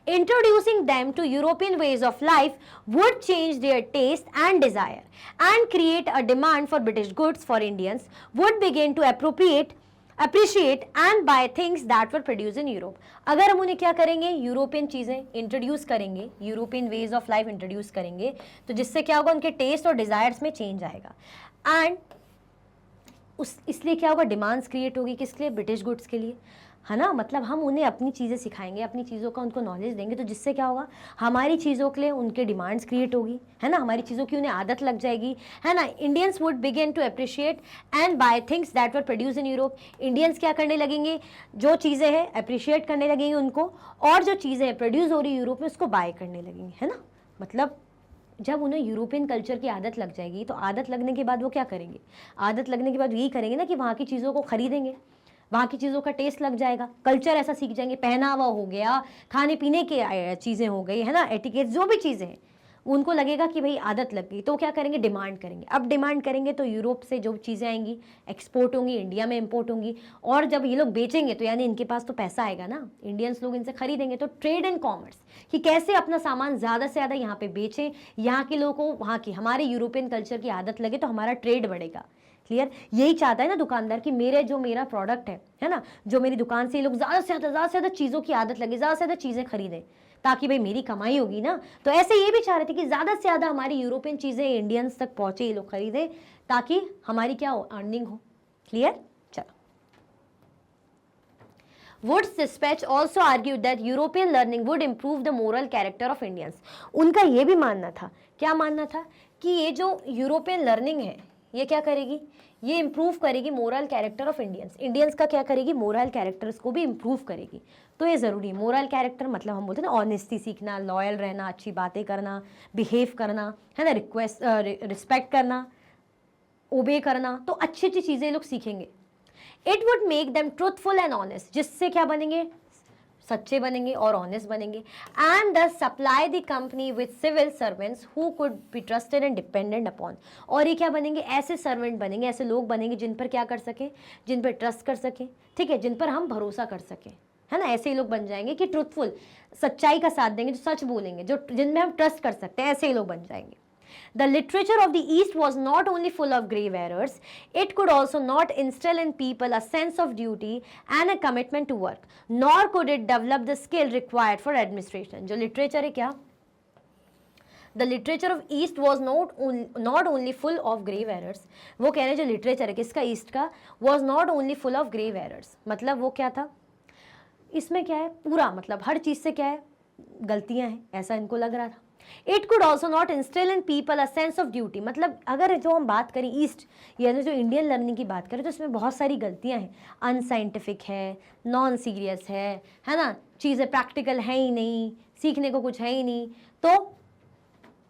Introducing them to European ways of life would change their taste and desire and create a demand for British goods. For Indians would begin to appreciate and buy things that were produced in Europe. अगर हम उन्हें क्या करेंगे, European चीज़ें introduce करेंगे, European ways of life introduce करेंगे, तो जिससे क्या होगा, उनके टेस्ट और डिज़ायर्स में चेंज आएगा. एंड इसलिए क्या होगा, डिमांड्स क्रिएट होगी किसके लिए, ब्रिटिश गुड्स के लिए, है ना. मतलब हम उन्हें अपनी चीज़ें सिखाएंगे, अपनी चीज़ों का उनको नॉलेज देंगे, तो जिससे क्या होगा, हमारी चीज़ों के लिए उनके डिमांड्स क्रिएट होगी, है ना. हमारी चीज़ों की उन्हें आदत लग जाएगी, है ना. Indians would begin to appreciate and buy things that were produce in Europe. Indians क्या करने लगेंगे, जो चीज़ें हैं अप्रिशिएट करने लगेंगे उनको, और जो चीज़ें हैं प्रोड्यूस हो रही यूरोप में उसको बाय करने लगेंगे, है ना. मतलब जब उन्हें यूरोपियन कल्चर की आदत लग जाएगी, तो आदत लगने के बाद वो क्या करेंगे, आदत लगने के बाद यही करेंगे ना कि वहाँ की चीज़ों को खरीदेंगे, वहाँ की चीज़ों का टेस्ट लग जाएगा, कल्चर ऐसा सीख जाएंगे, पहनावा हो गया, खाने पीने की चीज़ें हो गई, है ना, एटिकेट जो भी चीज़ें हैं, उनको लगेगा कि भाई आदत लग गई, तो क्या करेंगे, डिमांड करेंगे. अब डिमांड करेंगे तो यूरोप से जो चीज़ें आएंगी एक्सपोर्ट होंगी, इंडिया में इंपोर्ट होंगी, और जब ये लोग बेचेंगे तो यानी इनके पास तो पैसा आएगा ना, इंडियंस लोग इनसे खरीदेंगे. तो ट्रेड एंड कॉमर्स कि कैसे अपना सामान ज़्यादा से ज़्यादा यहाँ पे बेचें, यहाँ के लोगों को वहाँ की हमारे यूरोपियन कल्चर की आदत लगे तो हमारा ट्रेड बढ़ेगा. क्लियर. यही चाहता है ना दुकानदार कि मेरा प्रोडक्ट है ना, जो मेरी दुकान से ये लोग ज़्यादा से ज़्यादा चीज़ों की आदत लगे, ज़्यादा से ज़्यादा चीज़ें खरीदें, ताकि भाई मेरी कमाई होगी ना. तो ऐसे ये भी चाह रहे थे कि ज़्यादा से ज़्यादा हमारी यूरोपियन चीज़ें इंडियंस तक पहुँचे, ये लोग खरीदें, ताकि हमारी क्या हो, अर्निंग हो. क्लियर. चलो. Wood's dispatch also argued that European learning would improve the moral character of Indians. उनका ये भी मानना था, क्या मानना था, कि ये जो यूरोपियन लर्निंग है ये क्या करेगी, ये इंप्रूव करेगी मोरल कैरेक्टर ऑफ इंडियंस का क्या करेगी, मोरल कैरेक्टर्स को भी इंप्रूव करेगी. तो ये ज़रूरी है. मोरल कैरेक्टर मतलब हम बोलते हैं ना, ऑनेस्टी सीखना, लॉयल रहना, अच्छी बातें करना, बिहेव करना, है ना, रिस्पेक्ट करना, ओबे करना, तो अच्छी अच्छी चीज़ें लोग सीखेंगे. It would make them truthful and honest, जिससे क्या बनेंगे, सच्चे बनेंगे और ऑनेस्ट बनेंगे. And the supply the company with civil servants who could be trusted and dependent upon. और ये क्या बनेंगे, ऐसे सर्वेंट बनेंगे, ऐसे लोग बनेंगे जिन पर क्या कर सके, जिन पर ट्रस्ट कर सके, ठीक है, जिन पर हम भरोसा कर सके, है ना. ऐसे ही लोग बन जाएंगे कि ट्रूथफुल, सच्चाई का साथ देंगे, जो सच बोलेंगे, जो जिनमें हम ट्रस्ट कर सकते हैं, ऐसे ही लोग बन जाएंगे. The literature of the East was not only full of grave errors, it could also not instill in people a sense of duty and a commitment to work, nor could it develop the skill required for administration. जो literature है क्या? The literature of East was not only full of grave errors. वो कह रहे हैं जो literature है किसका East का was not only full of grave errors. मतलब वो क्या था, इसमें क्या है पूरा, मतलब हर चीज़ से क्या है गलतियां हैं, ऐसा इनको लग रहा था. It could also not instil in people a sense of duty. मतलब अगर जो हम बात करें ईस्ट यानी जो इंडियन लर्निंग की बात करें तो इसमें बहुत सारी गलतियां हैं. अनसाइंटिफिक है, नॉन सीरियस है ना, चीज़ें प्रैक्टिकल है ही नहीं, सीखने को कुछ है ही नहीं. तो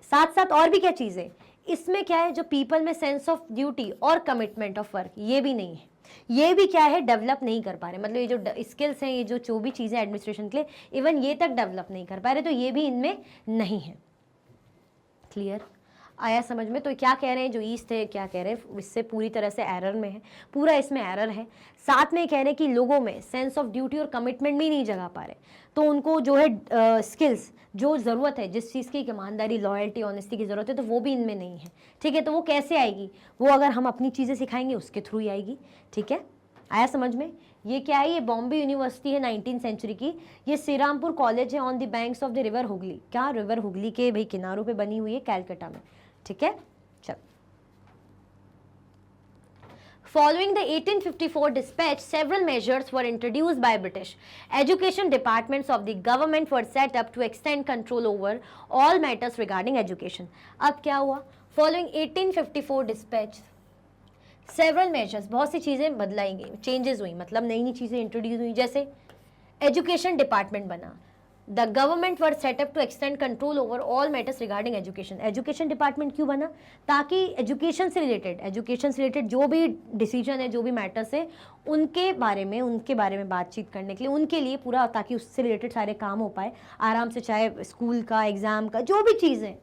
साथ साथ और भी क्या चीज़ें इसमें क्या है, जो पीपल में सेंस ऑफ ड्यूटी और कमिटमेंट ऑफ वर्क ये भी नहीं है. ये भी क्या है, डेवलप नहीं कर पा रहे. मतलब ये जो स्किल्स हैं, ये जो भी चीज़ें एडमिनिस्ट्रेशन के लिए इवन ये तक डेवलप नहीं कर पा रहे, तो ये भी इनमें नहीं है. क्लियर आया समझ में? तो क्या कह रहे हैं जो ईस्ट है, क्या कह रहे हैं इससे पूरी तरह से एरर में है, पूरा इसमें एरर है. साथ में कह रहे हैं कि लोगों में सेंस ऑफ ड्यूटी और कमिटमेंट भी नहीं जगा पा रहे, तो उनको जो है स्किल्स जो ज़रूरत है, जिस चीज़ की ईमानदारी, लॉयल्टी, ऑनेस्टी की ज़रूरत है, तो वो भी इनमें नहीं है. ठीक है, तो वो कैसे आएगी, वो अगर हम अपनी चीज़ें सिखाएंगे उसके थ्रू ही आएगी. ठीक है, आया समझ में? ये क्या है, ये बॉम्बे यूनिवर्सिटी है 19th सेंचुरी की. ये श्रीरामपुर कॉलेज है on the banks of the river Hooghly. क्या रिवर हुगली के भाई किनारों पे बनी हुई है, कैलकाटा में. ठीक है, चल. Following the 1854 dispatch, several measures were introduced by British. Education departments of the government were set up to extend control over all matters regarding education. अब क्या हुआ, Following 1854 dispatch, several measures, बहुत सी चीज़ें बदलाई गई, चेंजेस हुई, मतलब नई नई चीज़ें इंट्रोड्यूस हुई. जैसे एजुकेशन डिपार्टमेंट बना. The government were set up to extend control over all matters regarding education. Education department क्यों बना, ताकि एजुकेशन से रिलेटेड जो भी डिसीजन है, जो भी मैटर्स है, उनके बारे में बातचीत करने के लिए, उनके लिए पूरा, ताकि उससे रिलेटेड सारे काम हो पाए आराम से, चाहे स्कूल का, एग्जाम का, जो भी चीज़ें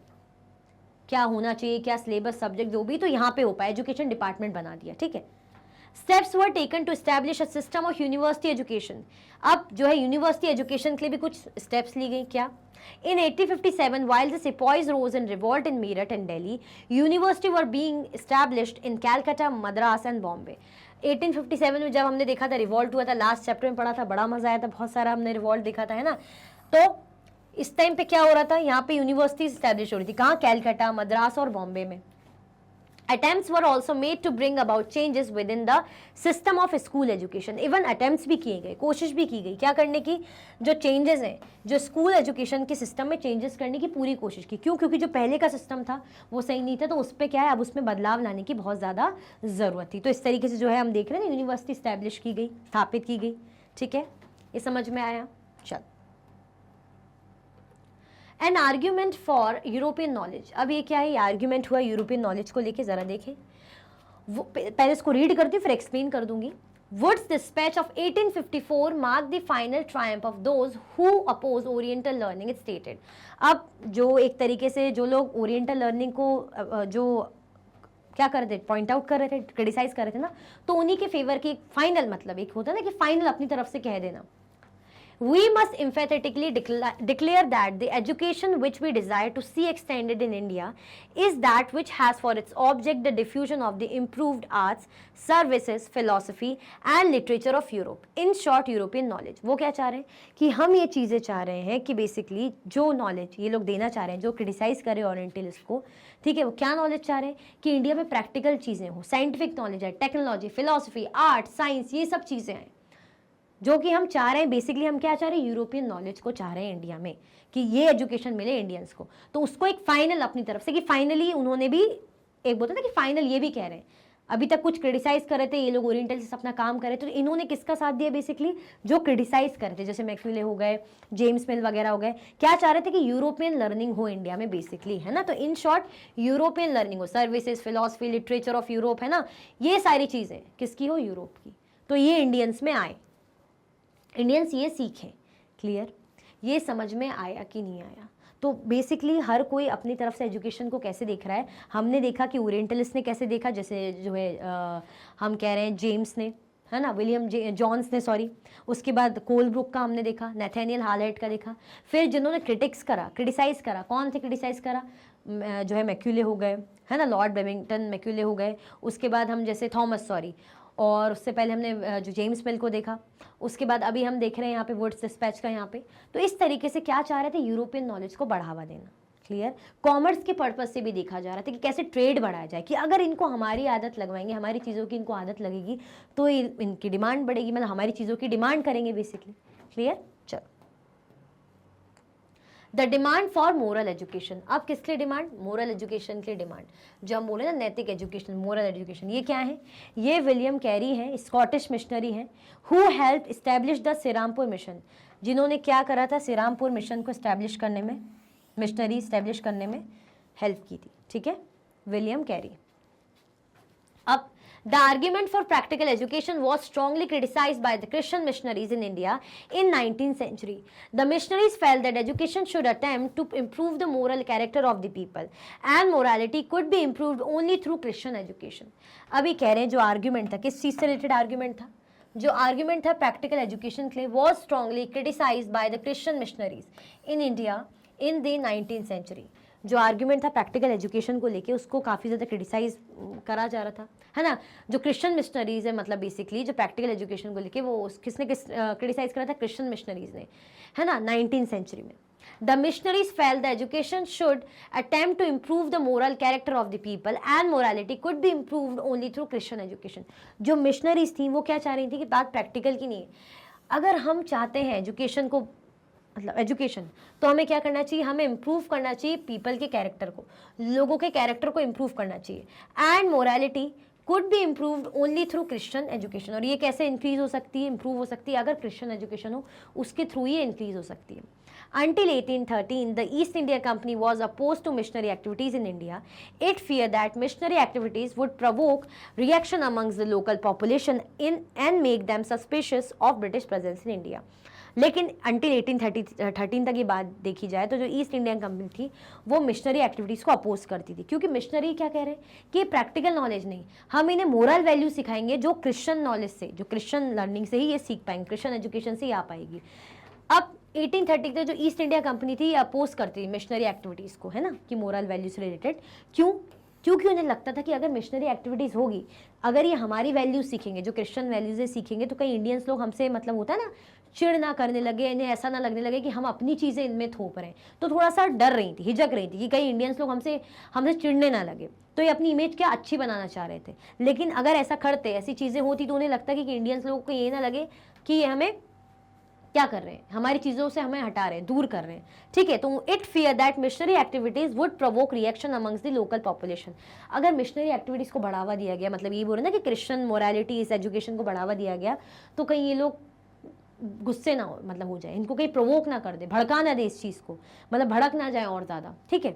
क्या होना चाहिए, क्या सिलेबस, सब्जेक्ट जो भी, तो यहाँ पे हो पाए. एजुकेशन डिपार्टमेंट बना दिया. ठीक है. Steps were taken to establish a system of university education. अब जो है यूनिवर्सिटी एजुकेशन के लिए भी कुछ स्टेप्स ली गई. क्या, in 1857 while the sepoys rose in revolt in Meerut and Delhi, university were being established in Calcutta, Madras and Bombay. 1857 में जब हमने देखा था रिवॉल्ट हुआ था, लास्ट चैप्टर में पढ़ा था, बड़ा मजा आया था, बहुत सारा हमने रिवॉल्ट देखा था, है ना. तो इस टाइम पे क्या हो रहा था, यहाँ पे यूनिवर्सिटी स्टैब्लिश हो रही थी. कहाँ, कैलकाटा, मद्रास और बॉम्बे में. Attempts were also made to bring about changes within the system of school education. Even attempts भी किए गए, कोशिश भी की गई क्या करने की, जो changes हैं, जो स्कूल एजुकेशन के सिस्टम में चेंजेस करने की पूरी कोशिश की. क्यों, क्योंकि जो पहले का सिस्टम था वो सही नहीं था, तो उस पर क्या है, अब उसमें बदलाव लाने की बहुत ज़्यादा ज़रूरत थी. तो इस तरीके से जो है हम देख रहे हैं यूनिवर्सिटी स्टैब्लिश की गई, स्थापित की गई. ठीक है, ये समझ में आया. चल, an argument for European knowledge. अब ये क्या है, ये आर्ग्यूमेंट हुआ यूरोपियन नॉलेज को लेके. ज़रा देखें, वो पहले इसको रीड करती हूँ फिर एक्सप्लेन कर दूंगी. Wood's dispatch of 1854 marked the final triumph of those who oppose Oriental learning, it stated. अब जो एक तरीके से जो लोग ओरिएंटल लर्निंग को जो क्या कर रहे थे, पॉइंट आउट कर रहे थे, क्रिटिसाइज कर रहे थे ना, तो उन्हीं के फेवर की फाइनल, मतलब एक होता है ना कि फाइनल अपनी तरफ से कह देना. We must emphatically declare that the education which we desire to see extended in India is that which has for its object the diffusion of the improved arts, services, philosophy and literature of Europe. In short, European knowledge. वो क्या चाह रहे हैं कि हम ये चीज़ें चाह रहे हैं कि बेसिकली जो नॉलेज ये लोग देना चाह रहे हैं, जो क्रिटिसाइज करे ओरिएंटलिस्ट को, ठीक है, वो क्या नॉलेज चाह रहे हैं कि इंडिया में प्रैक्टिकल चीज़ें हो, साइंटिफिक नॉलेज है, टेक्नोलॉजी, फिलोसफी, आर्ट, साइंस, ये सब चीज़ें हैं जो कि हम चाह रहे हैं. बेसिकली हम क्या चाह रहे हैं, यूरोपियन नॉलेज को चाह रहे हैं इंडिया में, कि ये एजुकेशन मिले इंडियंस को. तो उसको एक फाइनल अपनी तरफ से, कि फाइनली उन्होंने भी एक बोलते ना कि फाइनल ये भी कह रहे हैं. अभी तक कुछ क्रिटिसाइज कर रहे थे ये लोग, ओरिएंटल से अपना काम कर रहे थे, तो इन्होंने किसका साथ दिया, बेसिकली जो क्रिटिसाइज कर रहे थे, जैसे मैक्सवेल हो गए, जेम्स मिल वगैरह हो गए, क्या चाह रहे थे कि यूरोपियन लर्निंग हो इंडिया में बेसिकली, है ना. तो इन शॉर्ट यूरोपियन लर्निंग हो, services, philosophy, literature of Europe, है ना, ये सारी चीज़ें किसकी हो, यूरोप की. तो ये इंडियंस में आए, इंडियंस ये सीखें. क्लियर, ये समझ में आया कि नहीं आया. तो बेसिकली हर कोई अपनी तरफ से एजुकेशन को कैसे देख रहा है. हमने देखा कि ओरिएंटलिस्ट ने कैसे देखा, जैसे जो है हम कह रहे हैं जेम्स ने, है ना, विलियम जॉन्स ने, सॉरी, उसके बाद कोलब्रुक का हमने देखा, नेथेनियल हालेट का देखा। फिर जिन्होंने क्रिटिसाइज़ करा, कौन थे क्रिटिसाइज़ करा, जो है मैक्यूले हो गए, है ना, लॉर्ड बेबिंगटन मैक्यूले हो गए। उसके बाद हम जैसे थॉमस, सॉरी, और उससे पहले हमने जो जेम्स मिल को देखा। उसके बाद अभी हम देख रहे हैं यहाँ पे वुड्स डिस्पैच का यहाँ पे। तो इस तरीके से क्या चाह रहे थे, यूरोपियन नॉलेज को बढ़ावा देना। क्लियर। कॉमर्स के पर्पज से भी देखा जा रहा था कि कैसे ट्रेड बढ़ाया जाए, कि अगर इनको हमारी आदत लगवाएंगे, हमारी चीज़ों की इनको आदत लगेगी तो इनकी डिमांड बढ़ेगी, मतलब हमारी चीज़ों की डिमांड करेंगे बेसिकली। क्लियर। चलो, the demand for moral education. अब किसके डिमांड, मोरल एजुकेशन के डिमांड। जो हम बोले ना नैतिक एजुकेशन, मोरल एजुकेशन, ये क्या है, ये विलियम कैरी हैं, स्कॉटिश मिशनरी हैं, who help establish the Serampore mission, जिन्होंने क्या करा था, सिरामपुर मिशन को इस्टेब्लिश करने में, मिशनरी इस्टेब्लिश करने में हेल्प की थी। ठीक है, विलियम कैरी। अब the argument for practical education was strongly criticized by the Christian missionaries in India in 19th century. The missionaries felt that education should attempt to improve the moral character of the people and morality could be improved only through Christian education. अभी कह रहे हैं जो argument था, किस चीज से related argument था, जो आर्ग्यूमेंट था प्रैक्टिकल एजुकेशन के लिए, was strongly criticized by the Christian missionaries in India in the 19th century. जो आर्ग्यूमेंट था प्रैक्टिकल एजुकेशन को लेके, उसको काफ़ी ज़्यादा क्रिटिसाइज करा जा रहा था, है ना। जो क्रिश्चियन मिशनरीज है, मतलब बेसिकली जो प्रैक्टिकल एजुकेशन को लेके, वो किसने क्रिटिसाइज करा था, क्रिश्चियन मिशनरीज ने, है ना, 19th सेंचुरी में। The missionaries felt the education should attempt to improve the moral character of the people and morality could be improved only through Christian education. जो मिशनरीज थी वो क्या चाह रही थी कि बात प्रैक्टिकल की नहीं है, अगर हम चाहते हैं एजुकेशन को, मतलब एजुकेशन, तो हमें क्या करना चाहिए, हमें इम्प्रूव करना चाहिए पीपल के कैरेक्टर को, लोगों के कैरेक्टर को इम्प्रूव करना चाहिए। And morality could be improved only through Christian education. और ये कैसे इंक्रीज हो सकती है, इम्प्रूव हो सकती है, अगर क्रिश्चियन एजुकेशन हो, उसके थ्रू ये इंक्रीज हो सकती है। Until 1813, the East India Company was opposed to missionary activities in India. It feared that missionary activities would provoke reaction amongst the local population and make them suspicious of British presence in India. लेकिन until 1813 तक ये बात देखी जाए तो जो east Indian company थी वो मिशनरी एक्टिविटीज़ को अपोज करती थी, क्योंकि मिशनरी क्या कह रहे हैं कि प्रैक्टिकल नॉलेज नहीं, हम इन्हें मोरल वैल्यू सिखाएंगे जो क्रिश्चियन नॉलेज से, जो क्रिश्चियन लर्निंग से ही ये सीख पाएंगे, क्रिश्चियन एजुकेशन से ही आ पाएगी। अब 1830 तक जो ईस्ट इंडिया कंपनी थी ये अपोज करती थी मिशनरी एक्टिविटीज़ को, है ना, कि मोरल वैल्यू से रिलेटेड। क्यों? क्योंकि उन्हें लगता था कि अगर मिशनरी एक्टिविटीज़ होगी, अगर ये हमारी वैल्यूज सीखेंगे, जो क्रिश्चियन वैल्यूज सीखेंगे, तो कई इंडियंस लोग हमसे, मतलब होता है ना, चिड़ ना करने लगे, इन्हें ऐसा ना लगने लगे कि हम अपनी चीज़ें इनमें थोप रहे हैं। तो थोड़ा सा डर रही थी, हिचक रही थी कि कई इंडियंस लोग हमसे चिढ़ने ना लगे, तो ये अपनी इमेज क्या अच्छी बनाना चाह रहे थे। लेकिन अगर ऐसा करते, ऐसी चीज़ें होती, तो उन्हें लगता कि इंडियंस लोगों को ये ना लगे कि ये हमें क्या कर रहे हैं, हमारी चीज़ों से हमें हटा रहे हैं, दूर कर रहे हैं। ठीक है, तो it fear that missionary activities would provoke reaction amongst the local population. अगर मिशनरी एक्टिविटीज़ को बढ़ावा दिया गया, मतलब ये बोल रहे ना कि क्रिश्चियन मोरालिटी, इस एजुकेशन को बढ़ावा दिया गया, तो कहीं ये लोग गुस्से ना हो, मतलब हो जाए, इनको कहीं प्रोवोक ना कर दे, भड़का ना दे इस चीज़ को, मतलब भड़क ना जाए और ज़्यादा। ठीक है,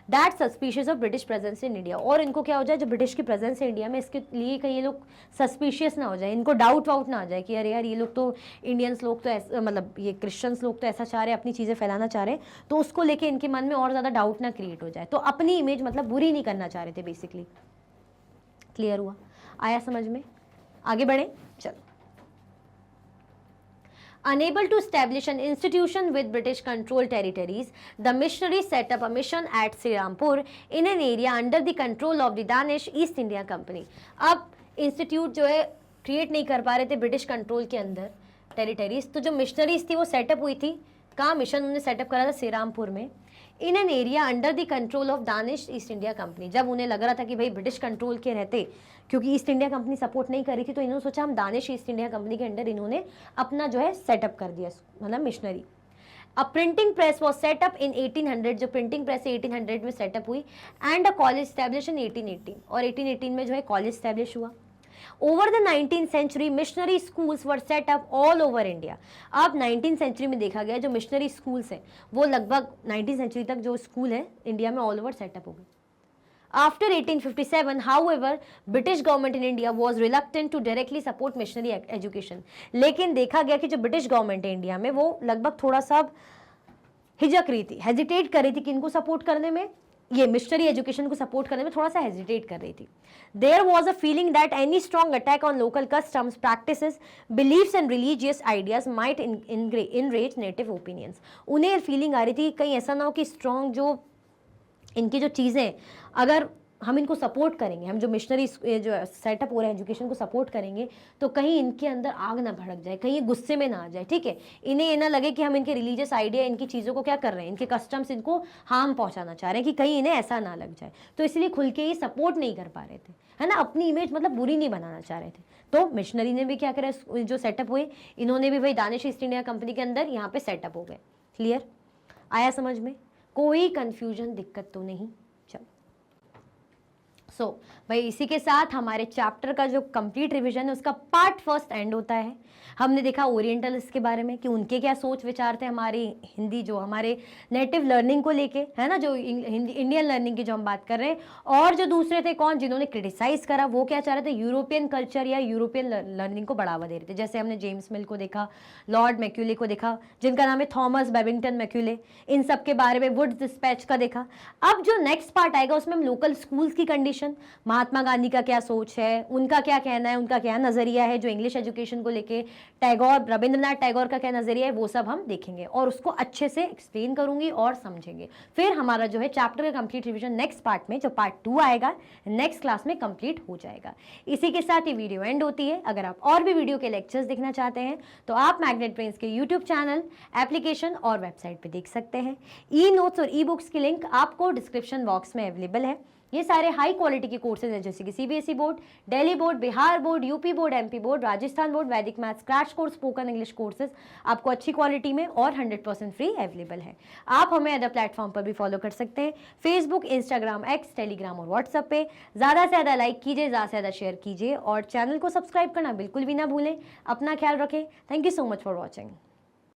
that suspicious of British presence in India, और इनको क्या हो जाए, जो ब्रिटिश की प्रेजेंस है इंडिया में, इसके लिए कहीं ये लोग सस्पिशियस ना हो जाए, इनको डाउट वाउट ना आ जाए कि अरे यार ये लोग तो, इंडियंस लोग तो ऐसा, मतलब ये क्रिश्चियंस लोग तो ऐसा चाह रहे हैं, अपनी चीज़ें फैलाना चाह रहे हैं, तो उसको लेके इनके मन में और ज़्यादा डाउट ना क्रिएट हो जाए, तो अपनी इमेज मतलब बुरी नहीं करना चाह रहे थे बेसिकली। क्लियर हुआ, आया समझ में? आगे बढ़े, चलो। Unable to establish an institution with British controlled territories, the missionaries set up a mission at Srirampur in an area under the control of the Danish East India Company. अब institute जो है क्रिएट नहीं कर पा रहे थे British control के अंदर टेरिटरीज, तो जो मिशनरीज थी वो सेटअप हुई थी, कहाँ मिशन उन्होंने सेटअप करा था, श्रीरामपुर में, in an area under the control of Danish East India company. जब उन्हें लग रहा था कि भाई ब्रिटिश कंट्रोल के रहते, क्योंकि ईस्ट इंडिया कंपनी सपोर्ट नहीं कर रही थी, तो इन्होंने सोचा हम दानिश ईस्ट इंडिया कंपनी के अंडर इन्होंने अपना जो है सेटअप कर दिया, मतलब missionary. A printing press was setup in 1800, जो प्रिंटिंग प्रेस 1800 में सेटअप हुई, and a college stablish in 1818, और 1818 में जो है कॉलेज स्टैब्लिश हुआ। Over the 19th century missionary schools were set up all over India. अब 19th century में देखा गया जो मिशनरी स्कूल्स हैं वो लगभग 19th century तक जो स्कूल है इंडिया में ऑल ओवर सेटअप हो गए। After 1857, however, British government in India was reluctant to directly support missionary education. लेकिन देखा गया कि जो ब्रिटिश गवर्नमेंट है इंडिया में वो लगभग थोड़ा सा हिचक रही थी, हेजिटेट कर रही थी कि इनको सपोर्ट करने में, ये मिशनरी एजुकेशन को सपोर्ट करने में थोड़ा सा हेजिटेट कर रही थी. There was a feeling that any strong attack on local customs, practices, beliefs and religious ideas might enrage native opinions. उन्हें फीलिंग आ रही थी कहीं ऐसा ना हो कि स्ट्रॉन्ग जो इनकी जो चीज़ें अगर हम इनको सपोर्ट करेंगे, हम जो मिशनरी जो सेटअप हो रहा है एजुकेशन को सपोर्ट करेंगे, तो कहीं इनके अंदर आग ना भड़क जाए, कहीं ये गुस्से में ना आ जाए. ठीक है, इन्हें ये ना लगे कि हम इनके रिलीजियस आइडिया, इनकी चीज़ों को क्या कर रहे हैं, इनके कस्टम्स इनको हार्म पहुंचाना चाह रहे हैं, कि कहीं इन्हें ऐसा ना लग जाए. तो इसलिए खुल के ये सपोर्ट नहीं कर पा रहे थे, है ना, अपनी इमेज मतलब बुरी नहीं बनाना चाह रहे थे. तो मिशनरी ने भी क्या करा, जो सेटअप हुए इन्होंने भी भाई दानिश ईस्ट इंडिया कंपनी के अंदर यहाँ पे सेटअप हो गए. क्लियर आया समझ में? कोई कंफ्यूजन, दिक्कत तो नहीं? सो भाई इसी के साथ हमारे चैप्टर का जो कंप्लीट रिवीजन है उसका पार्ट फर्स्ट एंड होता है. हमने देखा ओरिएंटलिस्ट के बारे में कि उनके क्या सोच विचार थे हमारी हिंदी जो हमारे नेटिव लर्निंग को लेके, है ना, जो इंडियन लर्निंग की जो हम बात कर रहे हैं. और जो दूसरे थे कौन, जिन्होंने क्रिटिसाइज करा, वो क्या चाह रहे थे, यूरोपियन कल्चर या यूरोपियन लर्निंग को बढ़ावा दे रहे थे. जैसे हमने जेम्स मिल को देखा, लॉर्ड मैक्यूले को देखा जिनका नाम है थॉमस बेबिंगटन मैक्यूले, इन सब के बारे में, वुड्स डिस्पैच का देखा. अब जो नेक्स्ट पार्ट आएगा उसमें हम लोकल स्कूल्स की कंडीशन, महात्मा गांधी का क्या सोच है, उनका क्या कहना है, उनका क्या नजरिया है जो इंग्लिश एजुकेशन को लेके, टैगोर, रविंद्रनाथ टैगोर का क्या नजरिया है, वो सब हम देखेंगे और उसको अच्छे से एक्सप्लेन करूंगी और समझेंगे. फिर हमारा जो है चैप्टर का कंप्लीट रिवीजन नेक्स्ट पार्ट में, जो पार्ट 2 आएगा नेक्स्ट क्लास में, कंप्लीट हो जाएगा. इसी के साथ ये वीडियो एंड होती है. अगर आप और भी वीडियो के लेक्चर्स देखना चाहते हैं तो आप मैग्नेट ब्रेन्स के यूट्यूब चैनल, एप्लीकेशन और वेबसाइट पर देख सकते हैं. ई नोट्स और ई बुक्स की लिंक आपको डिस्क्रिप्शन बॉक्स में अवेलेबल है. ये सारे हाई क्वालिटी के कोर्सेज हैं जैसे कि CBSE board, Delhi board, Bihar board, UP board, MP board, Rajasthan board, Vedic maths, crash course, spoken English courses आपको अच्छी क्वालिटी में और 100% फ्री अवेलेबल है. आप हमें अदर प्लेटफॉर्म पर भी फॉलो कर सकते हैं, फेसबुक, इंस्टाग्राम, एक्स, टेलीग्राम और व्हाट्सएप पे. ज़्यादा से ज़्यादा लाइक कीजिए, ज़्यादा से ज़्यादा शेयर कीजिए और चैनल को सब्सक्राइब करना बिल्कुल भी ना भूलें. अपना ख्याल रखें. Thank you so much for watching.